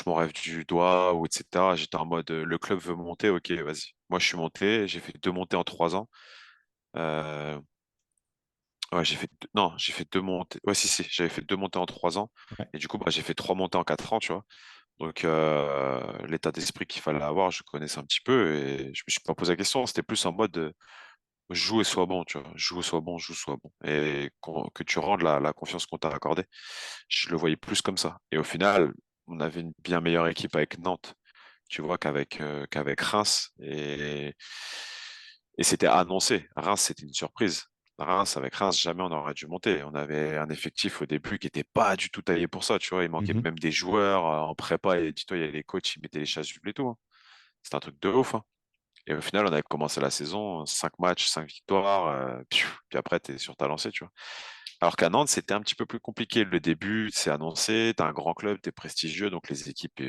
C: mon rêve du doigt ou etc. J'étais en mode, le club veut monter, ok, vas-y. Moi je suis monté, j'ai fait 2 montées en 3 ans. Euh, ouais, non, j'ai fait 2 montées. Ouais, si, j'avais fait 2 montées en 3 ans.
A: Ouais.
C: Et du coup, bah, j'ai fait 3 montées en 4 ans, tu vois. Donc, l'état d'esprit qu'il fallait avoir, je connaissais un petit peu et je me suis pas posé la question. C'était plus en mode joue et sois bon, tu vois. Joue et sois bon, joue, sois bon. Et que tu rendes la confiance qu'on t'a accordée. Je le voyais plus comme ça. Et au final, on avait une bien meilleure équipe avec Nantes, tu vois, qu'avec Reims. Et c'était annoncé. Reims, c'était une surprise. Avec Reims, jamais on aurait dû monter. On avait un effectif au début qui était pas du tout taillé pour ça, tu vois. Il manquait
A: Mhm.
C: même des joueurs en prépa et dis-toi, il y avait les coachs, ils mettaient les chasubles et tout, hein. C'était un truc de ouf, hein. Et au final, on avait commencé la saison, 5 matchs, 5 victoires, puis après, t'es sur ta lancée, tu vois. Alors qu'à Nantes, c'était un petit peu plus compliqué. Le début, c'est annoncé, tu as un grand club, tu es prestigieux, donc les équipes,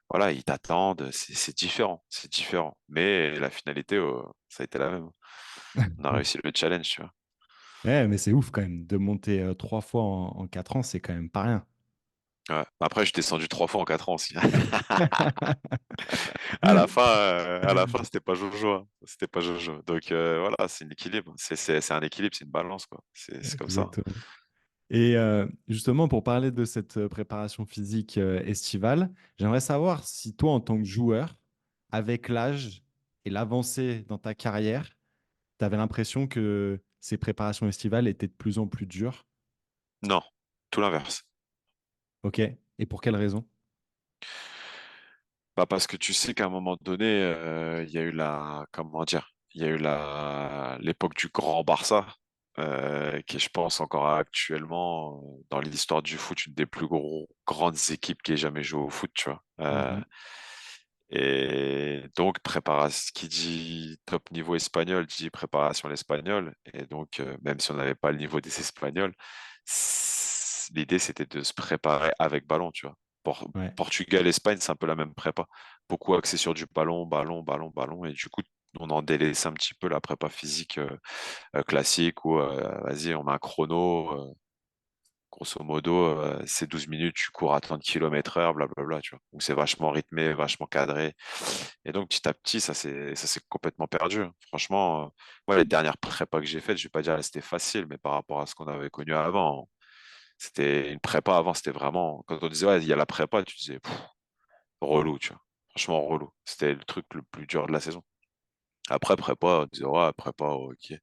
C: voilà, ils t'attendent. C'est différent, c'est différent. Mais la finalité, ça a été la même. On a réussi le challenge, tu vois.
A: Ouais, mais c'est ouf quand même. De monter 3 fois en 4 ans, c'est quand même pas rien.
C: Ouais. Après, je suis descendu 3 fois en 4 ans aussi. À la fin, c'était pas Jojo, hein. C'était pas Jojo. Donc voilà, c'est un équilibre. C'est un équilibre, c'est une balance, quoi. C'est comme ça.
A: Exactement. Et justement, pour parler de cette préparation physique estivale, j'aimerais savoir si toi, en tant que joueur, avec l'âge et l'avancée dans ta carrière, tu avais l'impression que ces préparations estivales étaient de plus en plus dures.
C: Non, tout l'inverse.
A: OK. Et pour quelle raison?
C: Bah parce que tu sais qu'à un moment donné, il y a eu comment dire, il y a eu l'époque du grand Barça, qui est, je pense, encore actuellement dans l'histoire du foot, une des plus grandes équipes qui ait jamais joué au foot, tu vois.
A: Mhm.
C: Et donc, préparation, qui dit top niveau espagnol, dit préparation à l'espagnol. Et donc, même si on n'avait pas le niveau des Espagnols, l'idée, c'était de se préparer avec ballon, tu vois.
A: Ouais.
C: Portugal, Espagne, c'est un peu la même prépa. Beaucoup axé sur du ballon, ballon, ballon, ballon. Et du coup, on en délaisse un petit peu la prépa physique classique où, vas-y, on met un chrono. Grosso modo, c'est 12 minutes, tu cours à 30 km/h, blablabla, tu vois. Donc c'est vachement rythmé, vachement cadré. Et donc petit à petit, ça s'est complètement perdu, hein. Franchement, moi, les dernières prépas que j'ai faites, je vais pas dire que c'était facile, mais par rapport à ce qu'on avait connu avant, c'était une prépa avant, c'était vraiment. Quand on disait ouais, il y a la prépa, tu disais pff, relou, tu vois. Franchement, relou. C'était le truc le plus dur de la saison. Après, prépa, on disait ouais, prépa, ok.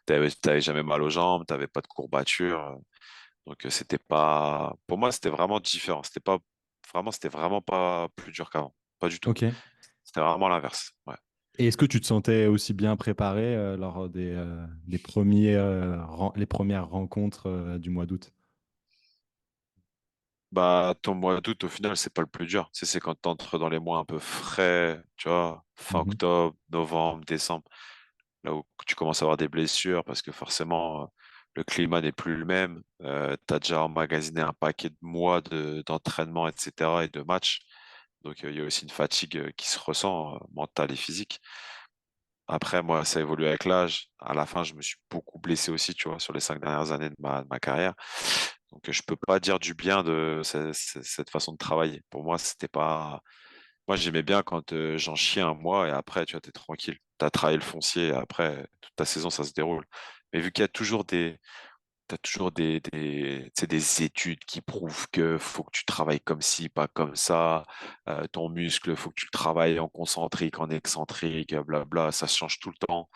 C: T'avais jamais mal aux jambes, t'avais pas de courbatures. Donc c'était pas, pour moi c'était vraiment différent. C'était vraiment pas plus dur qu'avant, pas du tout.
A: OK.
C: C'était vraiment l'inverse. Ouais.
A: Et est-ce que tu te sentais aussi bien préparé lors des premiers, les premières rencontres du mois d'août?
C: Bah ton mois d'août au final c'est pas le plus dur. Tu sais, c'est quand t'entres dans les mois un peu frais, tu vois, fin
A: Mhm.
C: octobre, novembre, décembre, là où tu commences à avoir des blessures parce que forcément le climat n'est plus le même. T'as déjà emmagasiné un paquet de mois d'entraînement, etc. et de matchs. Donc il y a aussi une fatigue qui se ressent, mentale et physique. Après, moi, ça évolue avec l'âge. À la fin, je me suis beaucoup blessé aussi, tu vois, sur les 5 dernières années de ma carrière. Donc, je peux pas dire du bien de cette façon de travailler. Pour moi, c'était pas. Moi, j'aimais bien quand j'en chiais un mois et après, tu vois, t'es tranquille. T'as travaillé le foncier et après, toute ta saison, ça se déroule. Mais vu qu'il y a toujours T'as toujours tu sais, des études qui prouvent que faut que tu travailles comme ci, pas comme ça. Ton muscle, faut que tu le travailles en concentrique, en excentrique, blabla. Ça se change tout le temps.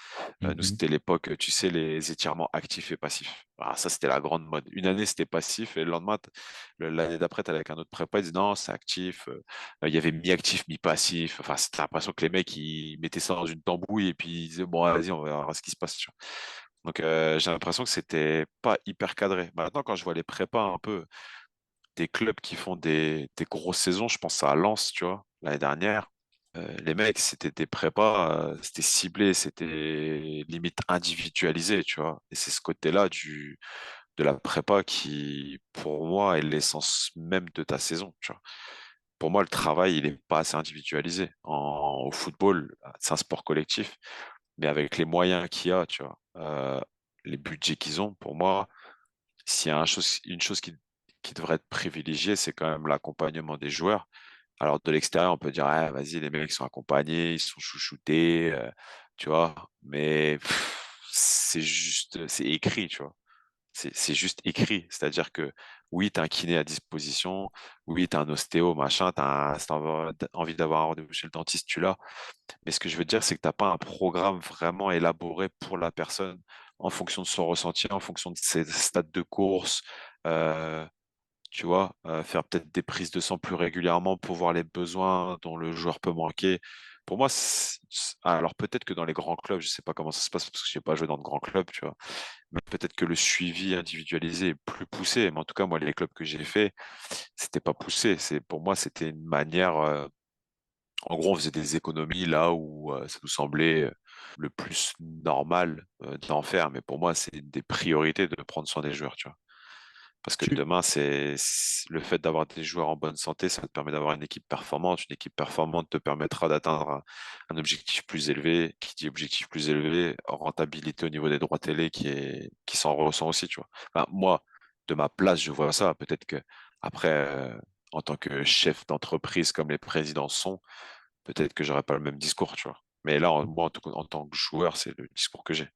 C: Nous,
A: Mhm.
C: c'était l'époque, tu sais, les étirements actifs et passifs. Ah, ça, c'était la grande mode. Une année, c'était passif et le lendemain, l'année d'après, t'allais avec un autre prépa, ils disaient non, c'est actif. Il y avait mi-actif, mi-passif. Enfin, c'était l'impression que les mecs, ils mettaient ça dans une tambouille et puis ils disaient bon, vas-y, on va voir ce qui se passe, tu vois. Donc, j'ai l'impression que c'était pas hyper cadré. Maintenant, quand je vois les prépas un peu des clubs qui font des grosses saisons, je pense à Lens, tu vois, l'année dernière. Les mecs, c'était des prépas, c'était ciblé, c'était limite individualisé, tu vois. Et c'est ce côté-là de la prépa qui, pour moi, est l'essence même de ta saison, tu vois. Pour moi, le travail, il est pas assez individualisé. Au football, c'est un sport collectif, mais avec les moyens qu'il y a, tu vois, les budgets qu'ils ont, pour moi, s'il y a une chose qui devrait être privilégiée, c'est quand même l'accompagnement des joueurs. Alors de l'extérieur, on peut dire, ah, vas-y, les mecs sont accompagnés, ils sont chouchoutés, tu vois, mais c'est juste, c'est écrit, tu vois. C'est juste écrit. C'est-à-dire que oui, tu as un kiné à disposition, oui, tu as un ostéo, machin, si t'as envie d'avoir un rendez-vous chez le dentiste, tu l'as. Mais ce que je veux dire, c'est que tu n'as pas un programme vraiment élaboré pour la personne en fonction de son ressenti, en fonction de ses stades de course, euh, tu vois, faire peut-être des prises de sang plus régulièrement pour voir les besoins dont le joueur peut manquer. Pour moi, alors peut-être que dans les grands clubs, je sais pas comment ça se passe parce que je n'ai pas joué dans de grands clubs, tu vois, mais peut-être que le suivi individualisé est plus poussé. Mais en tout cas, moi, les clubs que j'ai fait, c'était pas poussé. Pour moi, c'était une manière. En gros, on faisait des économies là où ça nous semblait le plus normal d'en faire. Mais pour moi, c'est une des priorités de prendre soin des joueurs, tu vois. Parce que
A: Tu,
C: demain, le fait d'avoir des joueurs en bonne santé, ça te permet d'avoir une équipe performante. Une équipe performante te permettra d'atteindre un objectif plus élevé. Qui dit objectif plus élevé, rentabilité au niveau des droits télé qui s'en ressent aussi, tu vois. Enfin, moi, de ma place, je vois ça. Peut-être que après, en tant que chef d'entreprise comme les présidents sont, peut-être que j'aurais pas le même discours, tu vois. Mais là, moi, en tant que joueur, c'est le discours que j'ai.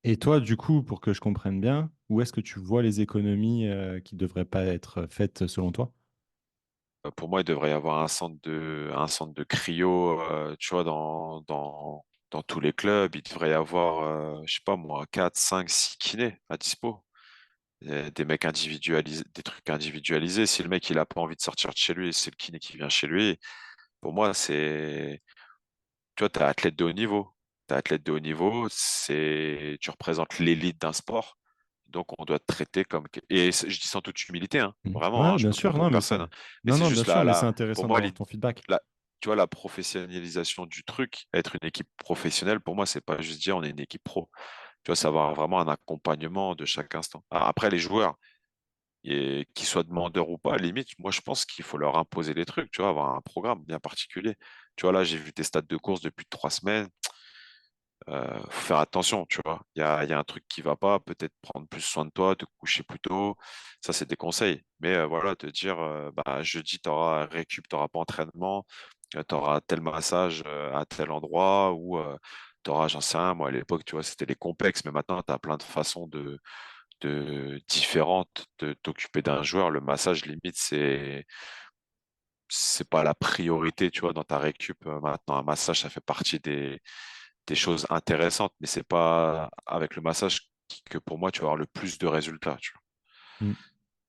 A: et toi, du coup, pour que je comprenne bien, où est-ce que tu vois les économies qui ne devraient pas être faites selon toi?
C: Pour moi, il devrait y avoir un centre de cryo, tu vois, dans tous les clubs. Il devrait y avoir, je sais pas moi, 4, 5, 6 kinés à dispo. Des mecs individualisés, des trucs individualisés. Si le mec, il a pas envie de sortir de chez lui, c'est le kiné qui vient chez lui. Pour moi, tu vois, t'es athlète de haut niveau. T'es athlète de haut niveau, tu représentes l'élite d'un sport. Donc, on doit te traiter comme, et je dis sans toute humilité, hein,
A: Mm.
C: vraiment, hein,
A: Ouais,
C: je
A: bien
C: me prends
A: sûr,
C: pour
A: non, mais
C: personne,
A: ça.
C: hein. Mais
A: Non,
C: c'est
A: non, bien
C: juste
A: sûr, mais c'est
C: pour
A: intéressant
C: moi,
A: d'avoir ton feedback.
C: la, tu vois, la professionnalisation du truc, être une équipe professionnelle, pour moi, c'est pas juste dire on est une équipe pro. Tu vois, ça va avoir vraiment un accompagnement de chaque instant. Après, les joueurs, et qu'ils soient demandeurs ou pas, à la limite, moi, je pense qu'il faut leur imposer des trucs, tu vois, avoir un programme bien particulier. Tu vois, là, j'ai vu tes stats de course depuis 3 semaines. Faut faire attention, tu vois. Il y a un truc qui va pas, peut-être prendre plus soin de toi, te coucher plus tôt. Ça, c'est des conseils. Mais voilà, te dire, bah, jeudi, tu auras récup, tu n'auras pas entraînement, tu auras tel massage à tel endroit, ou tu auras, j'en sais rien, moi, à l'époque, tu vois, c'était les complexes, mais maintenant, tu as plein de façons différentes de t'occuper d'un joueur. Le massage, limite, c'est pas la priorité, tu vois, dans ta récup. Maintenant, un massage, ça fait partie des choses intéressantes, mais c'est pas avec le massage que pour moi tu vas avoir le plus de résultats, tu vois.
A: Mm.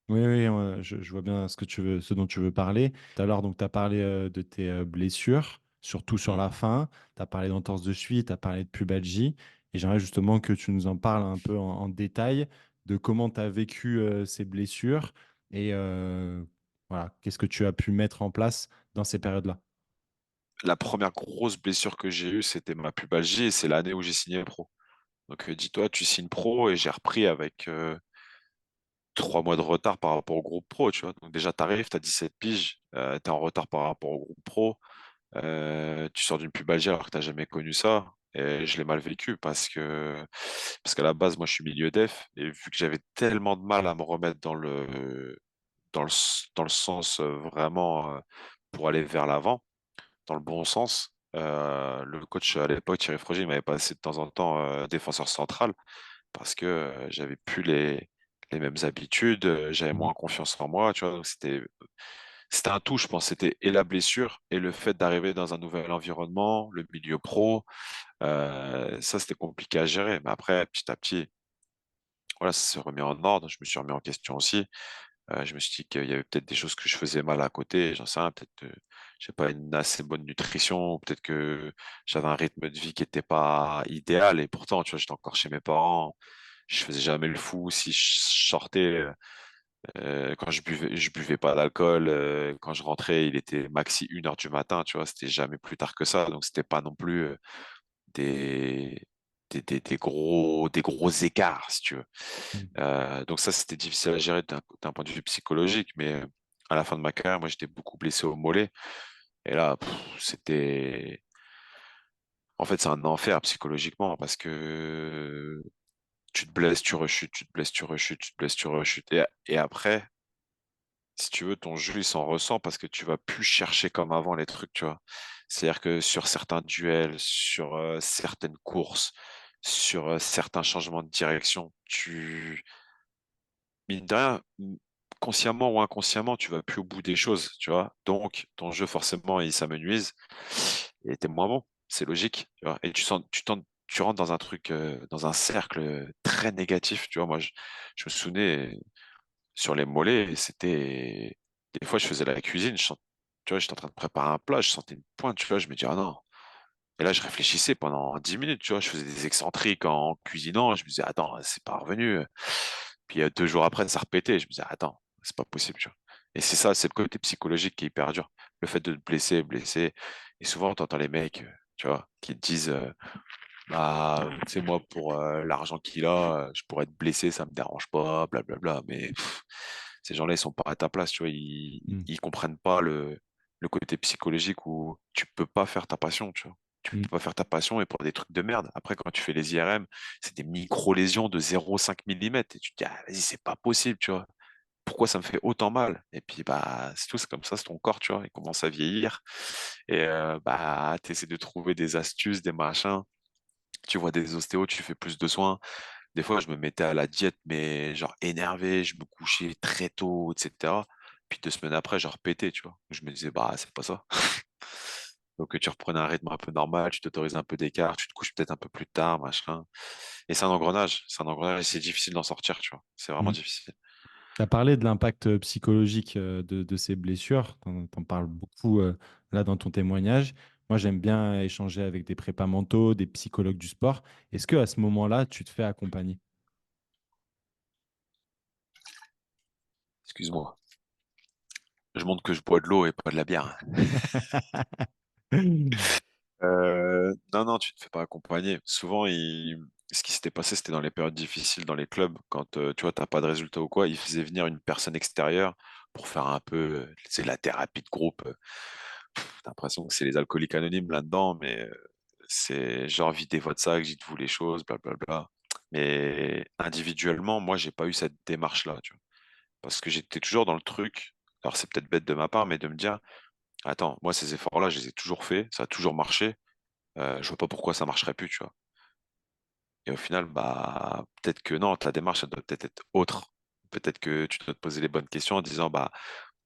A: Oui, oui, je vois bien ce dont tu veux parler. Tout à l'heure, donc, tu as parlé de tes blessures, surtout sur
C: Mm.
A: la fin. Tu as parlé d'entorse de cheville, tu as parlé de pubalgie. Et j'aimerais justement que tu nous en parles un peu en détail de comment tu as vécu ces blessures et voilà, qu'est-ce que tu as pu mettre en place dans ces périodes-là.
C: La première grosse blessure que j'ai eue, c'était ma pubalgie et c'est l'année où j'ai signé pro. Donc dis-toi, tu signes pro et j'ai repris avec 3 mois de retard par rapport au groupe pro, tu vois. Donc déjà, tu arrives, tu as 17 piges, tu es en retard par rapport au groupe pro. Tu sors d'une pubalgie alors que t'as jamais connu ça. Et je l'ai mal vécu parce qu'à la base, moi, je suis milieu def et vu que j'avais tellement de mal à me remettre dans le sens vraiment pour aller vers l'avant, dans le bon sens. Le coach à l'époque, Thierry Froger, il m'avait passé de temps en temps défenseur central parce que j'avais plus les mêmes habitudes, j'avais
A: Mhm.
C: moins confiance en moi, tu vois. Donc c'était un tout, je pense. C'était et la blessure et le fait d'arriver dans un nouvel environnement, le milieu pro. Ça, c'était compliqué à gérer. Mais après, petit à petit, voilà, ça s'est remis en ordre. Je me suis remis en question aussi. Je me suis dit qu'il y avait peut-être des choses que je faisais mal à côté. J'en sais rien, peut-être j'ai pas une assez bonne nutrition, ou peut-être que j'avais un rythme de vie qui était pas idéal. Et pourtant, tu vois, j'étais encore chez mes parents. Je faisais jamais le fou. Si je sortais, quand je buvais pas d'alcool. Quand je rentrais, il était maxi 1 heure du matin, tu vois, c'était jamais plus tard que ça. Donc, c'était pas non plus des, des gros écarts, si tu veux.
A: Mhm.
C: Donc, ça, c'était difficile à gérer d'un point de vue psychologique. Mais à la fin de ma carrière, moi, j'étais beaucoup blessé au mollet. Et là, c'était. En fait, c'est un enfer psychologiquement parce que tu te blesses, tu rechutes, tu te blesses, tu rechutes, tu te blesses, tu rechutes. Et après, si tu veux, ton jeu, il s'en ressent parce que tu vas plus chercher comme avant les trucs, tu vois. C'est-à-dire que sur certains duels, sur certaines courses, sur certains changements de direction, mine de rien, consciemment ou inconsciemment, tu vas plus au bout des choses, tu vois. Donc, ton jeu, forcément, il s'amenuise et t'es moins bon. C'est logique, tu vois. Et tu rentres dans un truc, dans un cercle très négatif, tu vois. Moi, je me souvenais, sur les mollets, c'était. Des fois, je faisais la cuisine, tu vois, j'étais en train de préparer un plat, je sentais une pointe, tu vois, je me dis, ah non. Et là, je réfléchissais pendant 10 minutes, tu vois, je faisais des excentriques en cuisinant, je me disais, attends, c'est pas revenu. Puis 2 jours après, ça répétait, je me disais, attends, c'est pas possible, tu vois. Et c'est ça, c'est le côté psychologique qui est hyper dur. Le fait de te blesser, blesser. Et souvent, tu entends les mecs, tu vois, qui te disent, bah, tu sais, moi, pour l'argent qu'il a, je pourrais être blessé, ça me dérange pas, blablabla. Mais ces gens-là, ils sont pas à ta place, tu vois.
A: Mm.
C: Ils comprennent pas le côté psychologique où tu peux pas faire ta passion, tu vois. Tu
A: Mm.
C: peux pas faire ta passion et pour des trucs de merde. Après, quand tu fais les IRM, c'est des micro-lésions de 0,5 millimètres et tu te dis, ah, vas-y, c'est pas possible, tu vois. Pourquoi ça me fait autant mal? Et puis, bah, c'est tout, c'est comme ça, c'est ton corps, tu vois. Il commence à vieillir et bah, tu essaies de trouver des astuces, des machins. Tu vois des ostéos, tu fais plus de soins. Des fois, je me mettais à la diète, mais genre énervé, je me couchais très tôt, etc. Puis 2 semaines après, genre pété, tu vois. Je me disais, bah, c'est pas ça. Donc, tu reprenais un rythme un peu normal, tu t'autorises un peu d'écart, tu te couches peut-être un peu plus tard, machin. Et c'est un engrenage, et c'est difficile d'en sortir, tu vois. C'est vraiment
A: Mm.
C: difficile.
A: Tu as parlé de l'impact psychologique de ces blessures. Tu en parles beaucoup là dans ton témoignage. Moi, j'aime bien échanger avec des prépas mentaux, des psychologues du sport. Est-ce que à ce moment-là, tu te fais accompagner?
C: Excuse-moi. Je montre que je bois de l'eau et pas de la bière. Non, non, tu te fais pas accompagner. Souvent, ce qui s'était passé, c'était dans les périodes difficiles dans les clubs, quand tu vois, t'as pas de résultat ou quoi, ils faisaient venir une personne extérieure pour faire un peu, c'est la thérapie de groupe. T'as l'impression que c'est les alcooliques anonymes là-dedans, mais c'est genre videz votre sac, dites-vous les choses, blablabla. Mais individuellement, moi, j'ai pas eu cette démarche-là, tu vois, parce que j'étais toujours dans le truc. Alors, c'est peut-être bête de ma part, mais de me dire, attends, moi, ces efforts-là, je les ai toujours faits, ça a toujours marché. Je vois pas pourquoi ça marcherait plus, tu vois. Et au final, bah, peut-être que non, ta démarche, elle doit peut-être être autre. Peut-être que tu dois te poser les bonnes questions en disant, bah,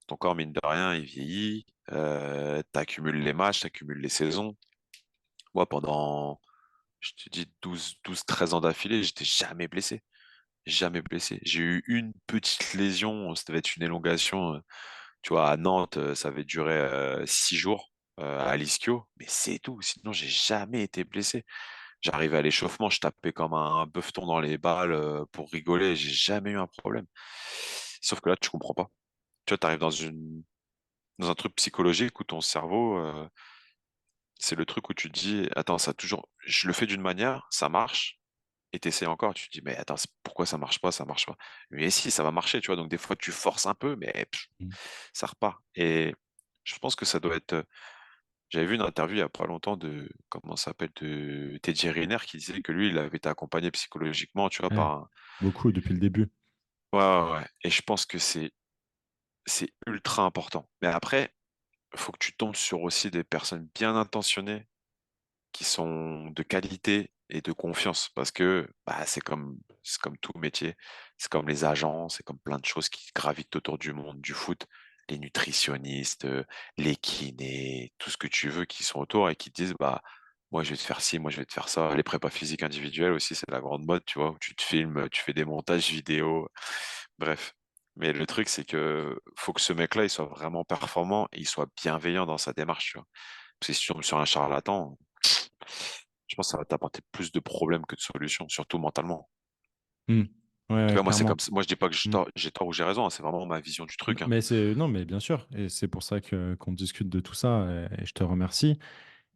C: ton corps, mine de rien, il vieillit, t'accumules les matchs, t'accumules les saisons. Moi, pendant, je te dis, 13 ans d'affilée, j'étais jamais blessé. Jamais blessé. J'ai eu une petite lésion, ça devait être une élongation, tu vois, à Nantes, ça avait duré 6 jours à l'ischio, mais c'est tout. Sinon, j'ai jamais été blessé. J'arrivais à l'échauffement, je tapais comme un bœufeton dans les balles pour rigoler, j'ai jamais eu un problème. Sauf que là, tu comprends pas. Tu vois, tu arrives dans un truc psychologique où ton cerveau, c'est le truc où tu te dis, attends, ça a toujours, je le fais d'une manière, ça marche, et t'essaies encore, tu te dis, mais attends, pourquoi ça marche pas. Mais si, ça va marcher, tu vois. Donc des fois, tu forces un peu, mais
A: Mm.
C: ça repart. Et je pense que ça doit être. J'avais vu une interview il y a pas longtemps de, comment ça s'appelle, de Teddy Riner qui disait que lui, il avait été accompagné psychologiquement, tu vois,
A: Ouais,
C: par un.
A: beaucoup depuis le début.
C: Ouais, ouais, ouais. Et je pense que c'est ultra important. Mais après, il faut que tu tombes sur aussi des personnes bien intentionnées qui sont de qualité et de confiance parce que bah, c'est comme tout métier, c'est comme les agents, c'est comme plein de choses qui gravitent autour du monde du foot, les nutritionnistes, les kinés, tout ce que tu veux qui sont autour et qui te disent bah moi je vais te faire ci, moi je vais te faire ça. Les prépas physiques individuelles aussi, c'est la grande mode, tu vois, où tu te filmes, tu fais des montages vidéo, bref. Mais le truc, c'est que faut que ce mec-là, il soit vraiment performant et il soit bienveillant dans sa démarche, tu vois. Parce que si tu tombes sur un charlatan, je pense que ça va t'apporter plus de problèmes que de solutions, surtout mentalement.
A: Mm. Ouais,
C: En tout
A: ouais,
C: cas, moi, c'est
A: clairement.
C: comme ça. Moi, je dis pas que
A: Mm.
C: j'ai tort ou j'ai raison, hein, c'est vraiment ma vision du truc, hein.
A: Mais c'est non, mais bien sûr, et c'est pour ça que qu'on discute de tout ça, et je te remercie.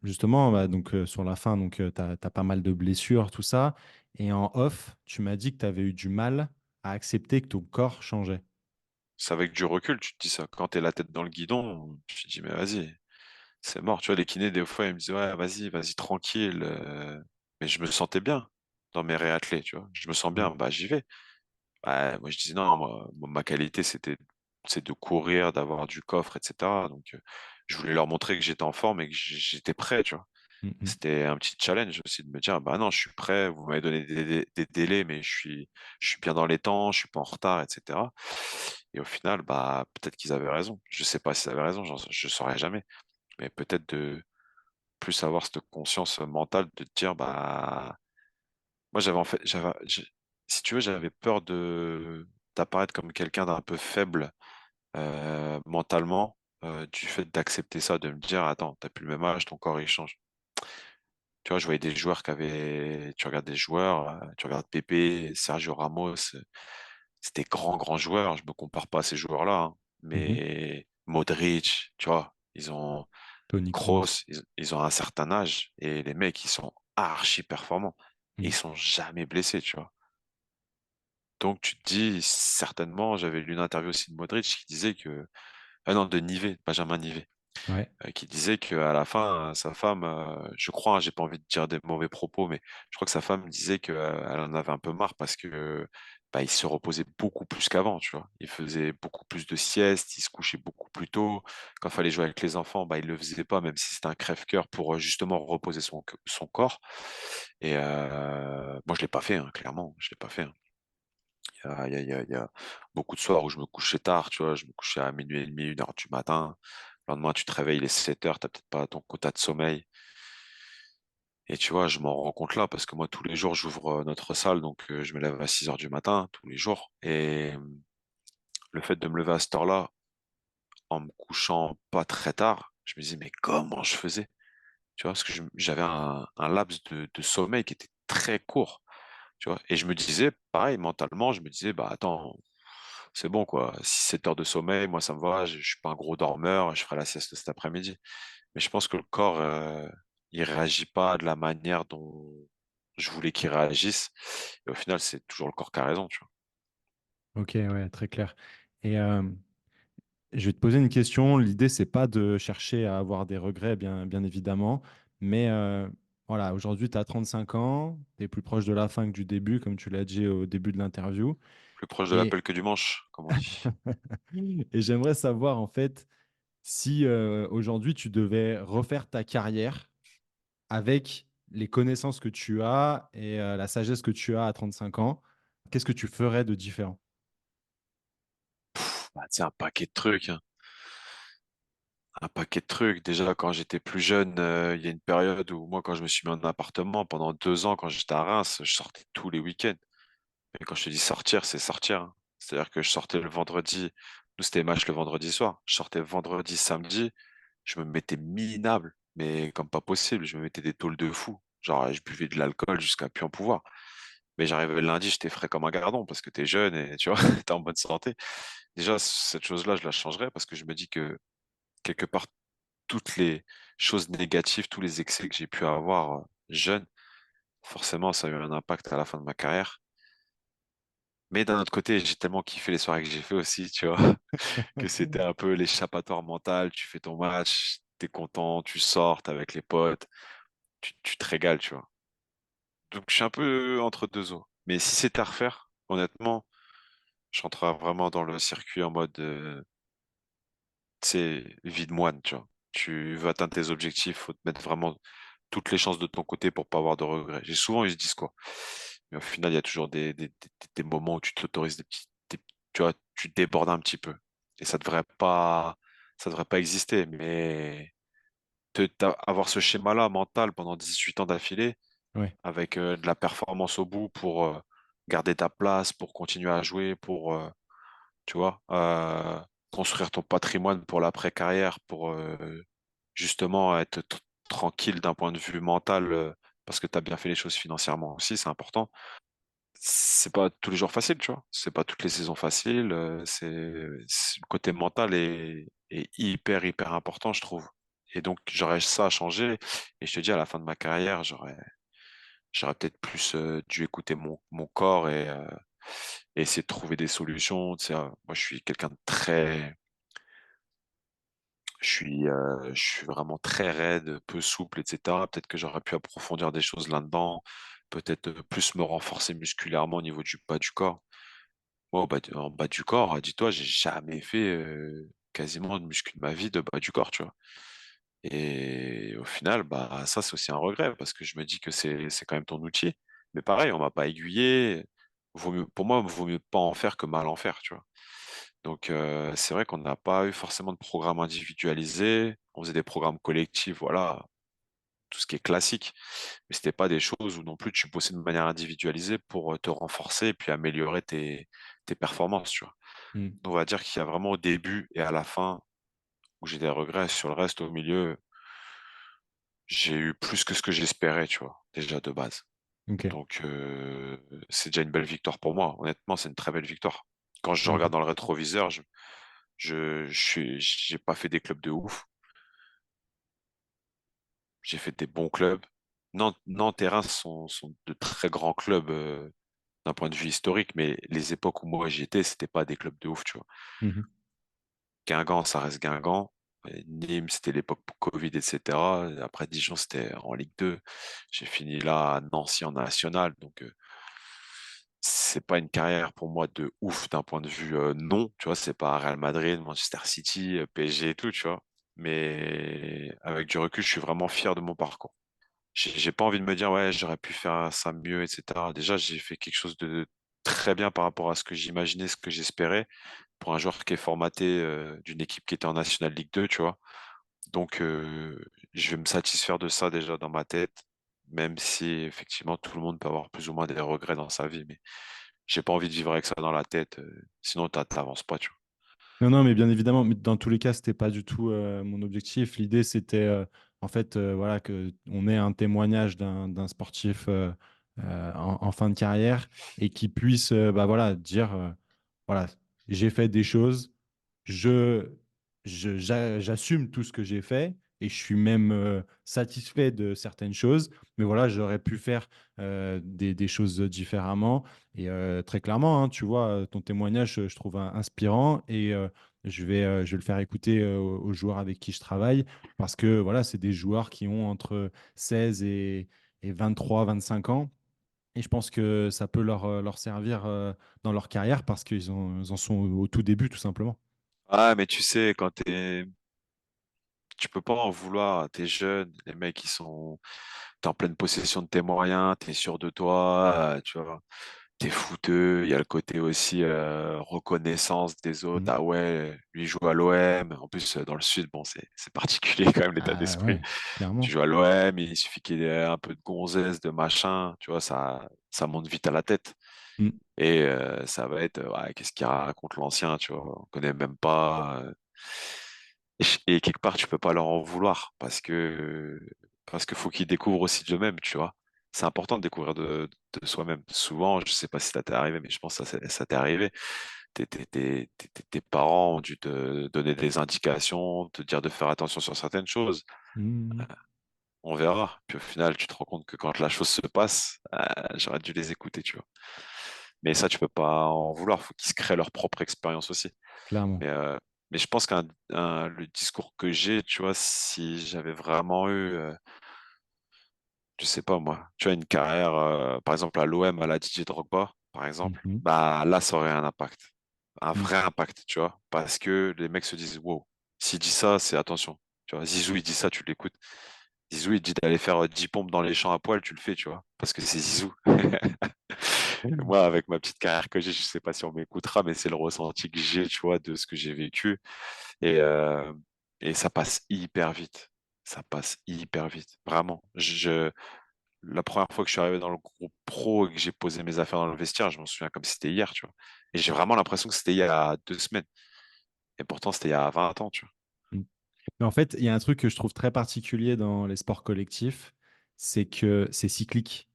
A: Justement, bah, donc sur la fin, donc tu as pas mal de blessures, tout ça, et en off, tu m'as dit que tu avais eu du mal à accepter que ton corps changeait.
C: C'est avec du recul, tu te dis ça. Quand t'es la tête dans le guidon, tu te dis, mais vas-y, c'est mort. Tu vois, les kinés, des fois, ils me disaient, ouais, vas-y, vas-y, tranquille. Mais je me sentais bien dans mes réathlés, tu vois. Je me sens
A: Mm.
C: bien, bah, j'y vais. Ouais, moi, je disais, non, ma qualité, c'est de courir, d'avoir du coffre, etc. Donc, je voulais leur montrer que j'étais en forme et que j'étais prêt, tu vois.
A: Mm, mm.
C: C'était un petit challenge aussi de me dire, bah non, je suis prêt, vous m'avez donné des délais, mais je suis bien dans les temps, je suis pas en retard, etc. Et au final, bah, peut-être qu'ils avaient raison. Je sais pas s'ils avaient raison, je saurais jamais. Mais peut-être de plus avoir cette conscience mentale de te dire, bah, moi, j'avais en fait, si tu veux, j'avais peur d'apparaître comme quelqu'un d'un peu faible mentalement, du fait d'accepter ça, de me dire, attends, t'as plus le même âge, ton corps il change. Tu vois, je voyais des joueurs qui avaient, tu regardes des joueurs, tu regardes Pépé, Sergio Ramos, c'est des grands, grands joueurs. Je me compare pas à ces joueurs-là, hein.
A: Mhm.
C: Mais Modric, tu vois, ils ont
A: Tony Kroos.
C: Kroos, ils ont un certain âge et les mecs, ils sont archi performants. Et
A: Mm.
C: ils sont jamais blessés, tu vois. Donc tu te dis, certainement, j'avais lu une interview aussi de Modric qui disait que, ah non, de Nivet, Benjamin Nivet,
A: Ouais.
C: qui disait qu'à la fin, sa femme, je crois, hein, j'ai pas envie de dire des mauvais propos, mais je crois que sa femme disait qu'elle en avait un peu marre parce que bah, il se reposait beaucoup plus qu'avant, tu vois. Il faisait beaucoup plus de siestes, il se couchait beaucoup plus tôt. Quand il fallait jouer avec les enfants, bah, il le faisait pas, même si c'était un crève-cœur pour justement reposer son corps. Et moi, je l'ai pas fait, hein, clairement, je l'ai pas fait, hein. Il y a beaucoup de soirs où je me couchais tard, tu vois, je me couchais à minuit et demi, 1 heure du matin. Le lendemain, tu te réveilles, il est 7 heures, t'as peut-être pas ton quota de sommeil. Et tu vois, je m'en rends compte là parce que moi, tous les jours, j'ouvre notre salle, donc je me lève à 6 heures du matin, tous les jours. Et le fait de me lever à cette heure-là, en me couchant pas très tard, je me disais, mais comment je faisais? Tu vois, parce que j'avais un laps de sommeil qui était très court, tu vois. Et je me disais, pareil, mentalement, je me disais, bah attends, c'est bon, quoi. 6-7 heures de sommeil, moi, ça me va. Je suis pas un gros dormeur. Je ferai la sieste cet après-midi. Mais je pense que le corps, il réagit pas de la manière dont je voulais qu'il réagisse. Et au final, c'est toujours le corps qui a raison, tu vois.
A: Ok, ouais, très clair. Et je vais te poser une question. L'idée, c'est pas de chercher à avoir des regrets, bien évidemment. Mais voilà, aujourd'hui, tu as 35 ans, tu es plus proche de la fin que du début, comme tu l'as dit au début de l'interview.
C: Plus proche de
A: Et,
C: l'appel que du manche, comme on dit.
A: et j'aimerais savoir, en fait, si aujourd'hui, tu devais refaire ta carrière avec les connaissances que tu as et la sagesse que tu as à 35 ans, qu'est-ce que tu ferais de différent?
C: Bah, c'est un paquet de trucs, hein. Un paquet de trucs. Déjà, quand j'étais plus jeune, il y a une période où moi, quand je me suis mis en appartement, pendant 2 ans, quand j'étais à Reims, je sortais tous les week-ends. Et quand je te dis sortir, c'est sortir, hein. C'est-à-dire que je sortais le vendredi. Nous, c'était match le vendredi soir. Je sortais vendredi, samedi. Je me mettais minable, mais comme pas possible. Je me mettais des tôles de fou. Genre, je buvais de l'alcool jusqu'à plus en pouvoir. Mais j'arrivais le lundi, j'étais frais comme un gardon parce que t'es jeune et tu vois, t'es en bonne santé. Déjà, cette chose-là, je la changerais parce que je me dis que quelque part, toutes les choses négatives, tous les excès que j'ai pu avoir jeune, forcément, ça a eu un impact à la fin de ma carrière. Mais d'un autre côté, j'ai tellement kiffé les soirées que j'ai fait aussi, tu vois, que c'était un peu l'échappatoire mental. Tu fais ton match, t'es content, tu sors, t'es avec les potes, tu te régales, tu vois. Donc, je suis un peu entre deux eaux. Mais si c'était à refaire, honnêtement, je rentrerais vraiment dans le circuit en mode, tu sais, vie de moine, tu vois. Tu veux atteindre tes objectifs, faut te mettre vraiment toutes les chances de ton côté pour pas avoir de regrets. J'ai souvent eu ce discours. Mais au final, il y a toujours des moments où tu t'autorises tu vois, tu débordes un petit peu. Et ça devrait pas exister. Mais avoir ce schéma-là mental pendant 18 ans d'affilée,
A: Ouais.
C: avec de la performance au bout pour garder ta place, pour continuer à jouer, pour, tu vois, construire ton patrimoine pour l'après-carrière, pour justement être tranquille d'un point de vue mental, parce que tu as bien fait les choses financièrement aussi, c'est important. C'est pas tous les jours facile, tu vois. C'est pas toutes les saisons faciles. Le côté mental est hyper important, je trouve. Et donc, j'aurais ça à changer. Et je te dis, à la fin de ma carrière, j'aurais peut-être plus dû écouter mon corps et essayer de trouver des solutions. Tu sais, moi, je suis quelqu'un de très, je suis vraiment très raide, peu souple, etc. Peut-être que j'aurais pu approfondir des choses là-dedans, peut-être plus me renforcer musculairement au niveau du bas du corps. Moi, en bas du corps, dis-toi, j'ai jamais fait quasiment de muscu de ma vie de bas du corps, tu vois. Et au final, bah ça, c'est aussi un regret parce que je me dis que c'est quand même ton outil. Mais pareil, on m'a pas aiguillé. Pour moi, il vaut mieux pas en faire que mal en faire, tu vois. Donc, c'est vrai qu'on n'a pas eu forcément de programme individualisé. On faisait des programmes collectifs, voilà, tout ce qui est classique. Mais c'était pas des choses où non plus tu bossais de manière individualisée pour te renforcer et puis améliorer tes performances, tu vois.
A: Mm.
C: On va dire qu'il y a vraiment au début et à la fin où j'ai des regrets. Sur le reste, au milieu, j'ai eu plus que ce que j'espérais, tu vois, déjà de base.
A: Ok.
C: Donc, c'est déjà une belle victoire pour moi. Honnêtement, c'est une très belle victoire. Quand je
A: Ok.
C: regarde dans le rétroviseur, j'ai pas fait des clubs de ouf. J'ai fait des bons clubs. Nantes et Reims sont de très grands clubs d'un point de vue historique, mais les époques où moi j'y étais, c'était pas des clubs de ouf, tu vois.
A: Mhm.
C: Guingamp, ça reste Guingamp. Et Nîmes, c'était l'époque pour Covid, etc. Et après, Dijon, c'était en Ligue 2. J'ai fini là à Nancy en National. Donc, c'est pas une carrière pour moi de ouf d'un point de vue non. Tu vois, c'est pas Real Madrid, Manchester City, PSG et tout, tu vois. Mais avec du recul, je suis vraiment fier de mon parcours. J'ai pas envie de me dire, ouais, j'aurais pu faire ça mieux, etc. Déjà, j'ai fait quelque chose de très bien par rapport à ce que j'imaginais, ce que j'espérais pour un joueur qui est formaté d'une équipe qui était en National League 2, tu vois. Donc, je vais me satisfaire de ça déjà dans ma tête, même si effectivement tout le monde peut avoir plus ou moins des regrets dans sa vie, mais j'ai pas envie de vivre avec ça dans la tête, sinon t'avances pas, tu vois.
A: Non, non, mais bien évidemment, mais dans tous les cas, c'était pas du tout mon objectif. L'idée, c'était en fait voilà, que on ait un témoignage d'un sportif en fin de carrière et qui puisse bah, voilà, dire voilà, j'ai fait des choses, je, j'assume tout ce que j'ai fait et je suis même satisfait de certaines choses, mais voilà, j'aurais pu faire des choses différemment. Et très clairement, hein, tu vois, ton témoignage, je trouve inspirant et je vais le faire écouter aux joueurs avec qui je travaille parce que voilà, c'est des joueurs qui ont entre 16 et 23, 25 ans. Et je pense que ça peut leur servir dans leur carrière parce ils en sont au tout début, tout simplement.
C: Ah, mais tu sais, tu peux pas en vouloir, t'es jeune, les mecs, t'es en pleine possession de tes moyens, t'es sûr de toi, tu vois. T'es fouteux, il y a le côté aussi reconnaissance des autres.
A: Mm.
C: Ah ouais, lui il joue à l'OM. En plus, dans le sud, bon, c'est particulier quand même l'état
A: Ah
C: d'esprit.
A: ouais,
C: Tu
A: clairement.
C: joues à l'OM, il suffit qu'il y ait un peu de gonzesse, de machin, tu vois, ça monte vite à la tête.
A: Mm.
C: Et ça va être, ouais, qu'est-ce qu'il raconte l'ancien, tu vois, on connaît même pas. Et quelque part, tu peux pas leur en vouloir parce que faut qu'ils découvrent aussi d'eux-mêmes, tu vois. C'est important de découvrir de soi-même. Souvent, je sais pas si ça t'est arrivé, mais je pense que ça t'est arrivé. Tes parents ont dû te donner des indications, te dire de faire attention sur certaines choses.
A: Mm.
C: On verra. Puis au final, tu te rends compte que quand la chose se passe, j'aurais dû les écouter, tu vois. Mais ça, tu peux pas en vouloir. Faut qu'ils se créent leur propre expérience aussi.
A: Clairement.
C: Mais, euh, mais je pense le discours que j'ai, tu vois, si j'avais vraiment eu, je sais pas moi, tu vois, une carrière, par exemple à l'OM, à la Didier Drogba, par exemple,
A: Mhm.
C: bah là, ça aurait un impact. Un
A: Mm.
C: vrai impact, tu vois. Parce que les mecs se disent, wow, s'il dit ça, c'est attention. Tu vois, Zizou, il dit ça, tu l'écoutes. Zizou, il dit d'aller faire 10 pompes dans les champs à poil, tu le fais, tu vois. Parce que c'est Zizou. Moi, avec ma petite carrière que j'ai, je sais pas si on m'écoutera, mais c'est le ressenti que j'ai, tu vois, de ce que j'ai vécu. Et, euh, et ça passe hyper vite. Ça passe hyper vite. Vraiment. La première fois que je suis arrivé dans le groupe pro et que j'ai posé mes affaires dans le vestiaire, je m'en souviens comme si c'était hier, tu vois. Et j'ai vraiment l'impression que c'était il y a 2 semaines. Et pourtant, c'était il y a 20 ans, tu vois.
A: Mm. Mais en fait, il y a un truc que je trouve très particulier dans les sports collectifs, c'est que c'est cyclique.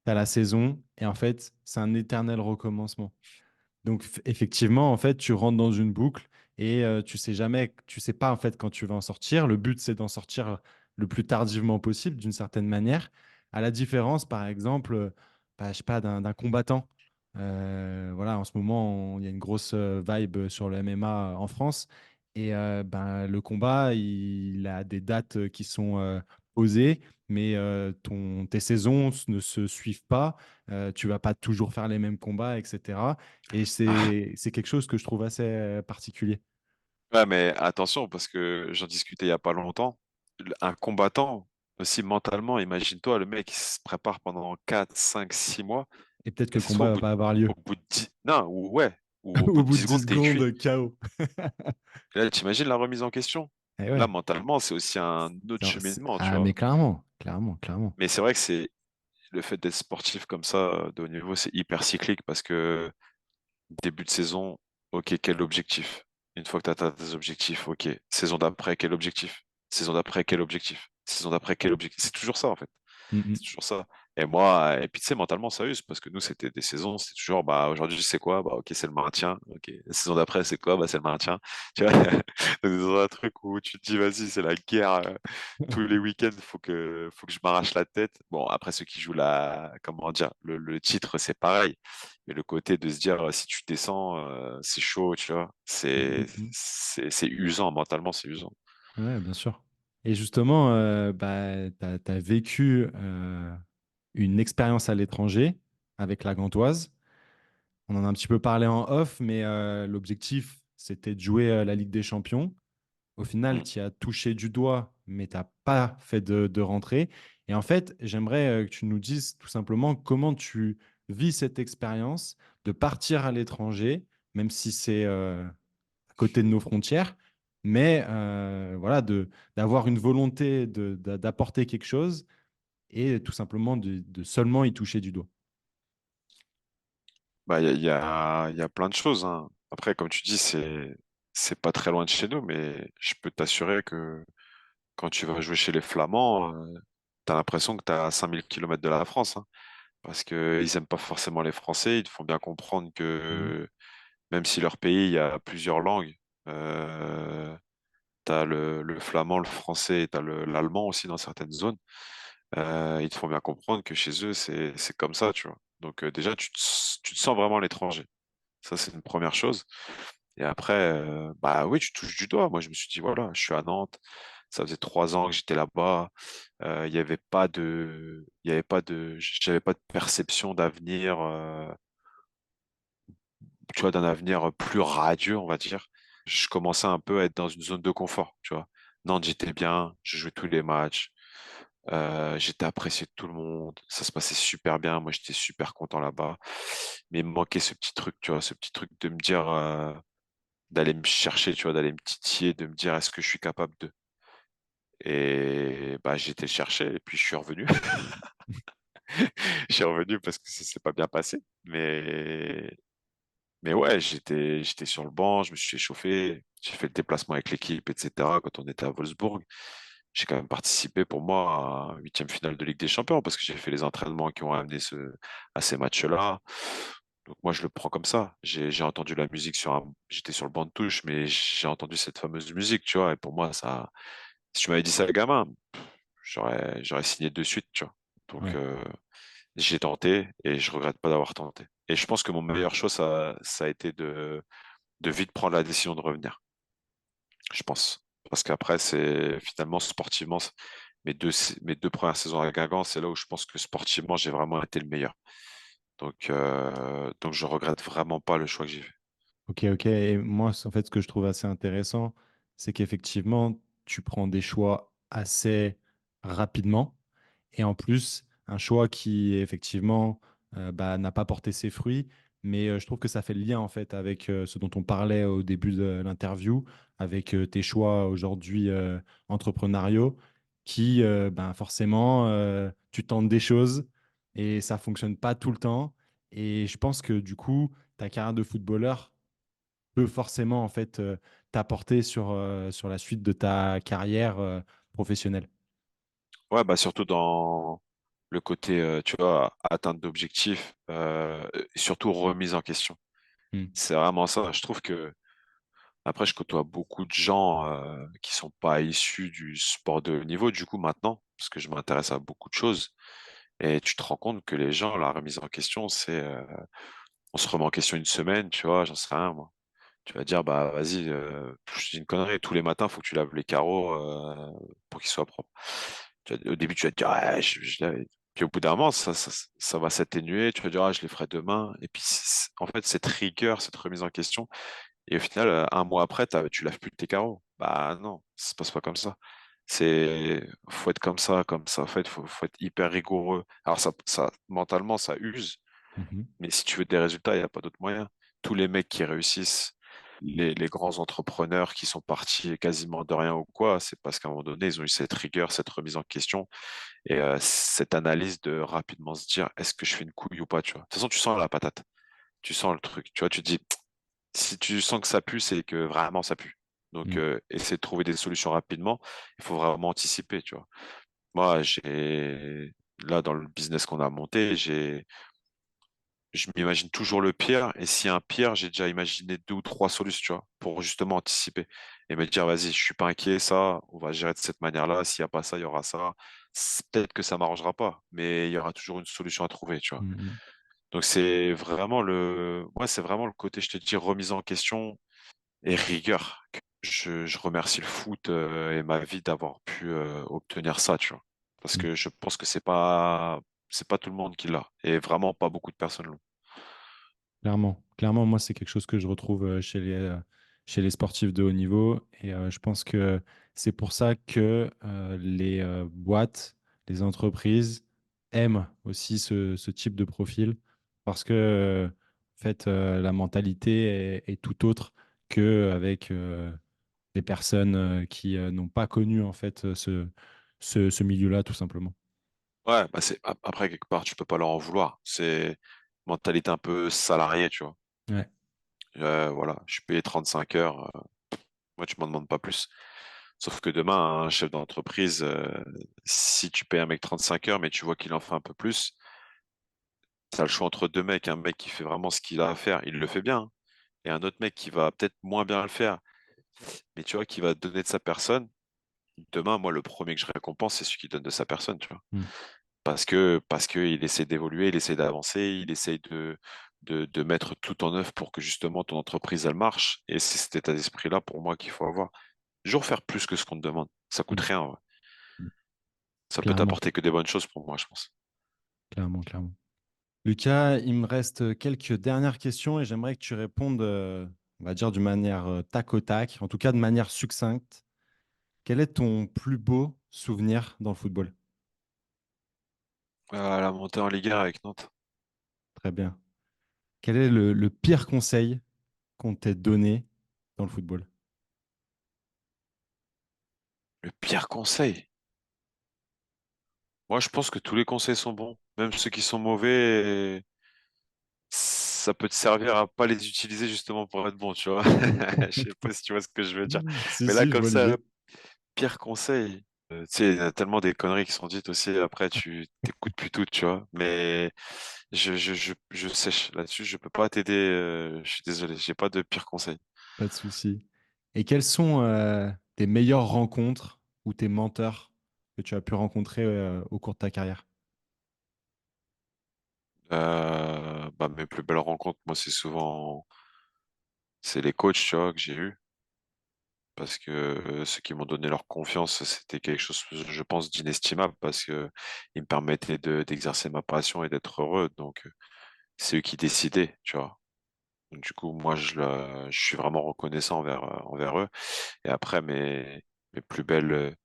A: Tu as la saison et en fait, c'est un éternel recommencement. Donc effectivement, en fait, tu rentres dans une boucle et tu sais jamais, tu sais pas en fait quand tu vas en sortir. Le but, c'est d'en sortir le plus tardivement possible, d'une certaine manière. À la différence, par exemple, bah, je sais pas, d'un combattant. Voilà, en ce moment, il y a une grosse vibe sur le MMA en France et ben, le combat, il a des dates qui sont posées, mais tes saisons ne se suivent pas. Tu vas pas toujours faire les mêmes combats, etc. Et c'est quelque chose que je trouve assez particulier.
C: Ouais, mais attention, parce que j'en discutais il y a pas longtemps. Un combattant, aussi mentalement, imagine-toi, le mec, il se prépare pendant 4, 5, 6 mois.
A: Et peut-être que
C: Et
A: le
C: ça se trouve,
A: combat va pas avoir lieu.
C: au bout de 10, non, ou ouais, ou au bout
A: Au
C: de
A: bout
C: 10
A: de 10
C: secondes, t'es cuit.
A: secondes, KO.
C: Et là, t'imagines la remise en question?
A: Eh
C: Là,
A: ouais.
C: mentalement, c'est aussi un autre cheminement, tu
A: Ah, mais
C: vois.
A: clairement, clairement, clairement.
C: Mais c'est vrai que c'est le fait d'être sportif comme ça, de haut niveau, c'est hyper cyclique parce que début de saison, ok, quel objectif? Une fois que tu atteint tes objectifs, ok. Saison d'après, quel objectif? Saison d'après, quel objectif? Saison d'après, quel objectif? C'est toujours ça, en fait.
A: Mm,
C: C'est toujours ça. Et moi, et puis tu sais, mentalement, ça use parce que nous, c'était des saisons, c'était toujours, bah, aujourd'hui, c'est quoi? Bah, ok, c'est le maintien. Ok, la saison d'après, c'est quoi? Bah, c'est le maintien. Tu vois, donc, dans un truc où tu te dis, vas-y, c'est la guerre. Tous les week-ends, faut que je m'arrache la tête. Bon, après, ceux qui jouent comment dire, le titre, c'est pareil. Mais le côté de se dire, si tu descends, c'est chaud, tu vois.
A: Mhm, mhm.
C: C'est usant, mentalement, c'est usant.
A: Ouais, bien sûr. Et justement, bah, tu as vécu une expérience à l'étranger avec la Gantoise. On en a un petit peu parlé en off, mais l'objectif, c'était de jouer la Ligue des Champions. Au final,
C: Mm.
A: tu as touché du doigt, mais tu n'as pas fait de rentrée. Et en fait, j'aimerais que tu nous dises tout simplement comment tu vis cette expérience de partir à l'étranger, même si c'est à côté de nos frontières, mais voilà, d'avoir une volonté d'apporter quelque chose et tout simplement de seulement y toucher du doigt.
C: Bah, il y a plein de choses, hein. Après, comme tu dis, c'est pas très loin de chez nous, mais je peux t'assurer que quand tu vas jouer chez les Flamands, t'as l'impression que t'es à 5000 kilomètres de la France, hein. Parce que ils aiment pas forcément les Français. Ils te font bien comprendre
A: Mhm.
C: que même si leur pays, il y a plusieurs langues, euh, t'as le flamand, le français et l'allemand aussi dans certaines zones. Ils te font bien comprendre que chez eux, c'est comme ça, tu vois. Donc déjà, tu te sens vraiment à l'étranger. Ça, c'est une première chose. Et après, bah oui, tu touches du doigt. Moi, je me suis dit, voilà, je suis à Nantes. Ça faisait 3 ans que j'étais là-bas. J'avais pas de perception d'avenir, tu vois, d'un avenir plus radieux, on va dire. Je commençais un peu à être dans une zone de confort, tu vois. Nantes, j'étais bien. Je jouais tous les matchs. J'étais apprécié de tout le monde. Ça se passait super bien. Moi, j'étais super content là-bas. Mais il me manquait ce petit truc, tu vois, ce petit truc de me dire, d'aller me chercher, tu vois, d'aller me titiller, de me dire est-ce que je suis capable de. Et bah j'ai été le chercher et puis je suis revenu. Je suis revenu parce que ça s'est pas bien passé. Mais ouais, j'étais sur le banc, je me suis échauffé, j'ai fait le déplacement avec l'équipe, etc. Quand on était à Wolfsburg, j'ai quand même participé pour moi à huitième finale de Ligue des Champions parce que j'ai fait les entraînements qui ont amené à ces matchs-là. Donc moi je le prends comme ça. J'ai entendu la musique j'étais sur le banc de touche, mais j'ai entendu cette fameuse musique, tu vois. Et pour moi ça, si tu m'avais dit ça, gamin, j'aurais signé de suite, tu vois. Donc
A: Ouais.
C: j'ai tenté et je regrette pas d'avoir tenté. Et je pense que mon meilleur choix ça a été de vite prendre la décision de revenir, je pense. Parce qu'après, c'est finalement sportivement, mes deux premières saisons à Guingamp, c'est là où je pense que sportivement, j'ai vraiment été le meilleur. Donc je regrette vraiment pas le choix que j'ai fait.
A: Ok, ok. Et moi, en fait, ce que je trouve assez intéressant, c'est qu'effectivement, tu prends des choix assez rapidement. Et en plus, un choix qui, effectivement, bah, n'a pas porté ses fruits. Mais je trouve que ça fait le lien, en fait, avec ce dont on parlait au début de l'interview, avec tes choix aujourd'hui entrepreneuriaux, qui, ben, forcément, tu tentes des choses et ça fonctionne pas tout le temps. Et je pense que, du coup, ta carrière de footballeur peut forcément, en fait, t'apporter sur la suite de ta carrière professionnelle.
C: Ouais, bah surtout dans le côté, tu vois, atteinte d'objectifs, et surtout remise en question.
A: Hmm.
C: C'est vraiment ça. Je trouve que après, je côtoie beaucoup de gens qui sont pas issus du sport de haut niveau, du coup, maintenant, parce que je m'intéresse à beaucoup de choses. Et tu te rends compte que les gens, la remise en question, on se remet en question une semaine, tu vois, j'en sais rien, moi. Tu vas dire, bah, vas-y, je dis une connerie, tous les matins, faut que tu laves les carreaux, pour qu'ils soient propres. Au début, tu vas te dire, ouais, puis au bout d'un moment, ça va s'atténuer, tu vas dire, ah, je les ferai demain. Et puis, en fait, cette rigueur, cette remise en question, et au final, un mois après, tu laves plus tes carreaux. Bah non, ça se passe pas comme ça. Faut être comme ça, comme ça. En fait, faut être hyper rigoureux. Alors mentalement, ça use,
A: Mhm.
C: mais si tu veux des résultats, il n'y a pas d'autre moyen. Tous les mecs qui réussissent, les grands entrepreneurs qui sont partis quasiment de rien ou quoi, c'est parce qu'à un moment donné, ils ont eu cette rigueur, cette remise en question et cette analyse de rapidement se dire, est-ce que je fais une couille ou pas, tu vois. De toute façon, tu sens la patate, tu sens le truc, tu vois, tu te dis, si tu sens que ça pue, c'est que vraiment ça pue. Donc,
A: Hmm.
C: essaie de trouver des solutions rapidement. Il faut vraiment anticiper, tu vois. Moi, là, dans le business qu'on a monté, je m'imagine toujours le pire. Et s'il y a un pire, j'ai déjà imaginé 2 ou 3 solutions, tu vois, pour justement anticiper et me dire, vas-y, je suis pas inquiet, ça, on va gérer de cette manière-là. S'il n'y a pas ça, il y aura ça. Peut-être que ça m'arrangera pas, mais il y aura toujours une solution à trouver, tu vois.
A: Mhm.
C: Donc, c'est vraiment le côté, je te dis, remise en question et rigueur. Je remercie le foot et ma vie d'avoir pu obtenir ça, tu vois. Parce
A: Mhm.
C: que je pense que c'est pas tout le monde qui l'a. Et vraiment, pas beaucoup de personnes l'ont.
A: Clairement, clairement, moi, c'est quelque chose que je retrouve chez les sportifs de haut niveau. Et je pense que c'est pour ça que les boîtes, les entreprises aiment aussi ce type de profil. Parce que, en fait, la mentalité est tout autre qu'avec des personnes qui n'ont pas connu, en fait, ce milieu-là, tout simplement.
C: Ouais, bah après, quelque part, tu peux pas leur en vouloir. C'est une mentalité un peu salariée, tu vois.
A: Ouais.
C: Voilà, je suis payé 35 heures. Moi, tu m'en demandes pas plus. Sauf que demain, un chef d'entreprise, si tu payes un mec 35 heures, mais tu vois qu'il en fait un peu plus, tu as le choix entre 2 mecs. Un mec qui fait vraiment ce qu'il a à faire, il le fait bien, hein. Et un autre mec qui va peut-être moins bien le faire, mais tu vois, qui va donner de sa personne. Demain, moi, le premier que je récompense, c'est celui qui donne de sa personne, tu vois.
A: Mm.
C: Parce que il essaie d'évoluer, il essaie d'avancer, il essaie de mettre tout en œuvre pour que justement ton entreprise, elle marche. Et c'est cet état d'esprit-là, pour moi, qu'il faut avoir. Toujours faire plus que ce qu'on te demande. Ça coûte
A: Mm.
C: rien, ouais.
A: Mm.
C: Ça peut
A: Clairement,
C: t'apporter que des bonnes choses pour moi, je pense.
A: clairement, clairement. Lucas, il me reste quelques dernières questions et j'aimerais que tu répondes, on va dire, d'une manière tac au tac, en tout cas de manière succincte. Quel est ton plus beau souvenir dans le football?
C: La montée en Ligue 1 avec Nantes.
A: Très bien. Quel est le pire conseil qu'on t'ait donné dans le football?
C: Le pire conseil. Moi, je pense que tous les conseils sont bons. Même ceux qui sont mauvais, ça peut te servir à pas les utiliser justement pour être bon, tu vois. Je sais pas si tu vois ce que je veux dire.
A: Si,
C: Mais là,
A: si, je
C: comme
A: vois
C: ça,
A: l'idée.
C: pire conseil. Tu sais, il y a tellement des conneries qui sont dites aussi. Après, tu t'écoutes plus tout, tu vois. Mais je sèche là-dessus. Je peux pas t'aider. Je suis désolé. J'ai pas de pire conseil.
A: Pas de souci. Et quelles sont tes meilleures rencontres ou tes menteurs que tu as pu rencontrer au cours de ta carrière?
C: Bah, mes plus belles rencontres, moi, c'est les coachs, tu vois, que j'ai eu. Parce que ceux qui m'ont donné leur confiance, c'était quelque chose, je pense, d'inestimable parce que ils me permettaient d'exercer ma passion et d'être heureux. Donc, c'est eux qui décidaient, tu vois. Donc, du coup, moi, je suis vraiment reconnaissant envers eux. Et après, mes plus belles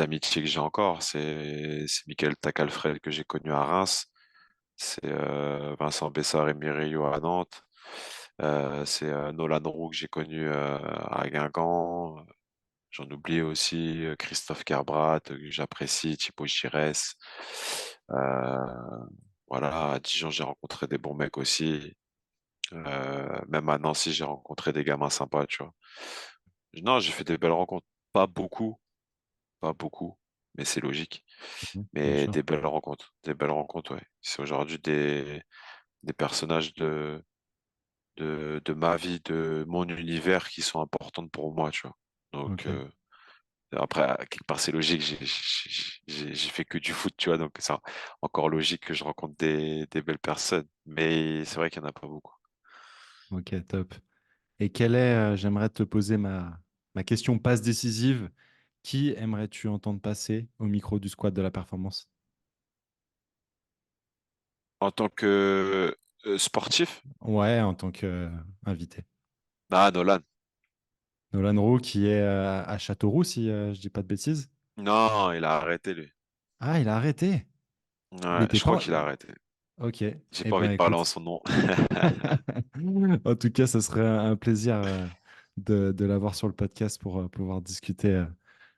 C: amitiés que j'ai encore, c'est Michael Tacalfred que j'ai connu à Reims, c'est Vincent Bessard et Mireillot à Nantes, c'est Nolan Roux que j'ai connu à Guingamp. J'en oublie aussi Christophe Kerbrat, que j'apprécie, Thibaut Giresse. Euh, voilà, à Dijon, j'ai rencontré des bons mecs aussi. Même à Nancy, j'ai rencontré des gamins sympas, tu vois. Non, j'ai fait des belles rencontres. Pas beaucoup, pas beaucoup, mais c'est logique.
A: Mhm, bien
C: Mais
A: sûr.
C: des belles rencontres, ouais. C'est aujourd'hui des personnages de ma vie, de mon univers qui sont importantes pour moi, tu vois. Donc,
A: Ok.
C: après, quelque part, c'est logique. J'ai fait que du foot, tu vois. Donc, c'est encore logique que je rencontre des belles personnes. Mais c'est vrai qu'il n'y en a pas beaucoup.
A: Ok, top. Et quelle est, j'aimerais te poser ma question passe décisive. Qui aimerais-tu entendre passer au micro du squad de la performance?
C: En tant que sportif,
A: Ouais, en tant qu'invité.
C: Nolan.
A: Nolan Roux qui est à Châteauroux, si je dis pas de bêtises.
C: Non, il a arrêté, lui.
A: Ah, il a arrêté. Il
C: Ouais,
A: était
C: je crois
A: pas.
C: qu'il a arrêté.
A: Ok.
C: J'ai
A: Eh
C: pas envie
A: ben,
C: de parler en
A: écoute.
C: son nom.
A: En tout cas, ce serait un plaisir de l'avoir sur le podcast pour pouvoir discuter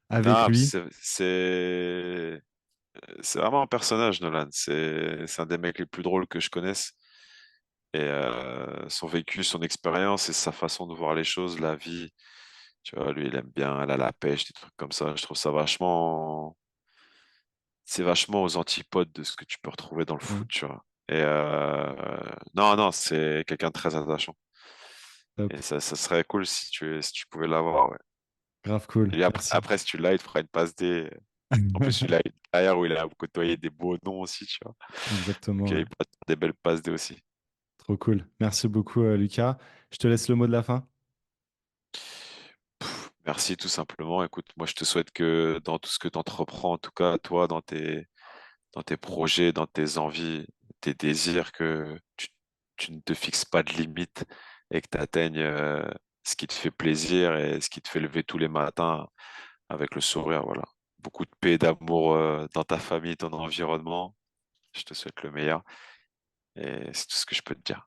A: avec
C: Non,
A: lui.
C: c'est vraiment un personnage, Nolan. C'est un des mecs les plus drôles que je connaisse. Et son vécu, son expérience et sa façon de voir les choses, la vie, tu vois, lui, il aime bien aller à la pêche, des trucs comme ça. Je trouve ça vachement, c'est vachement aux antipodes de ce que tu peux retrouver dans le
A: Ouais,
C: foot, tu vois. Et non, non, c'est quelqu'un de très attachant.
A: top.
C: Et ça serait cool si tu pouvais l'avoir, ouais.
A: Grave cool.
C: Et après,
A: Merci.
C: après, si tu l'as, il te fera une passe D. En plus, il a une carrière où il a côtoyé des beaux noms aussi, tu vois. Donc,
A: Exactement, ouais.
C: il pourra te faire des belles passes D aussi.
A: Trop cool. Merci beaucoup, Lucas. Je te laisse le mot de la fin.
C: Merci tout simplement. Écoute, moi je te souhaite que dans tout ce que tu entreprends, en tout cas toi, dans tes projets, dans tes envies, tes désirs, tu ne te fixes pas de limites et que tu atteignes ce qui te fait plaisir et ce qui te fait lever tous les matins avec le sourire. Voilà. Beaucoup de paix et d'amour dans ta famille, ton environnement. Je te souhaite le meilleur et c'est tout ce que je peux te dire.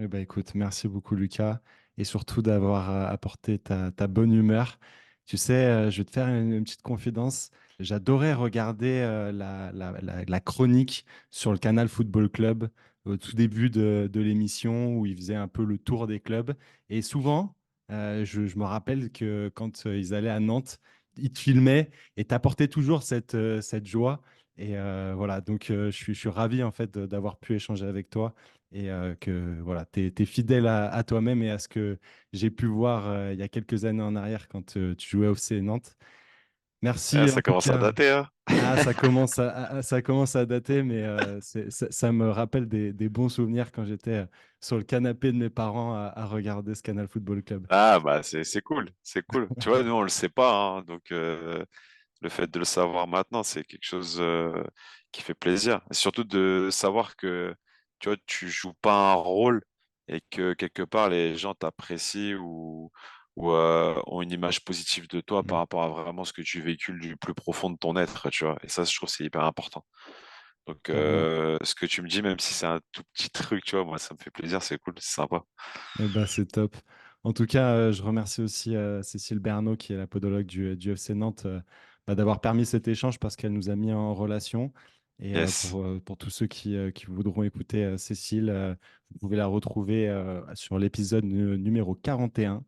A: Eh ben, écoute, merci beaucoup, Lucas, et surtout d'avoir apporté ta bonne humeur. Tu sais, je vais te faire une petite confidence. J'adorais regarder la chronique sur le Canal Football Club au tout début de l'émission où ils faisaient un peu le tour des clubs. Et souvent, je me rappelle que quand ils allaient à Nantes, ils te filmaient et t'apportaient toujours cette joie. Et voilà, donc je suis ravi en fait d'avoir pu échanger avec toi et que voilà, tu es, fidèle à toi-même et à ce que j'ai pu voir il y a quelques années en arrière quand tu jouais au FC Nantes.
C: Ah,
A: Merci en
C: ça
A: tout
C: commence à
A: cas.
C: dater, hein?
A: Ah, ça commence à dater, mais ça me rappelle des bons souvenirs quand j'étais sur le canapé de mes parents à regarder ce Canal Football Club.
C: Ah bah c'est cool, c'est cool. Tu vois, nous on le sait pas, hein, donc le fait de le savoir maintenant, c'est quelque chose qui fait plaisir. Et surtout de savoir que tu vois, tu joues pas un rôle et que quelque part les gens t'apprécient ou ont une image positive de toi par
A: Mm.
C: rapport à vraiment ce que tu véhicules du plus profond de ton être, tu vois. Et ça, je trouve que c'est hyper important. Donc
A: Carrément.
C: ce que tu me dis, même si c'est un tout petit truc, tu vois, moi ça me fait plaisir, c'est cool, c'est sympa.
A: Eh ben, c'est top. En tout cas, je remercie aussi Cécile Bernot, qui est la podologue du FC Nantes, d'avoir permis cet échange parce qu'elle nous a mis en relation. Et
C: Yes.
A: pour tous ceux qui voudront écouter Cécile, vous pouvez la retrouver sur l'épisode numéro 41.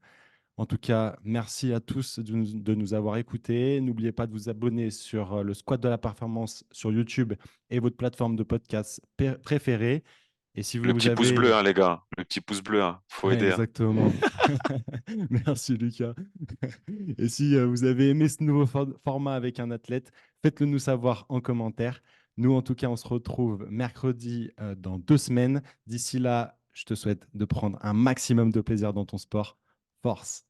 A: En tout cas, merci à tous de nous avoir écoutés. N'oubliez pas de vous abonner sur le Squat de la Performance sur YouTube et votre plateforme de podcast préférée. Et si
C: Le
A: vous
C: petit pouce bleu,
A: avez
C: hein, les gars. Le petit pouce bleu, hein. Faut
A: Ouais,
C: aider, hein.
A: exactement. Merci Lucas. Et si vous avez aimé ce nouveau format avec un athlète, faites-le nous savoir en commentaire. Nous, en tout cas, on se retrouve mercredi dans 2 semaines. D'ici là, je te souhaite de prendre un maximum de plaisir dans ton sport. Force!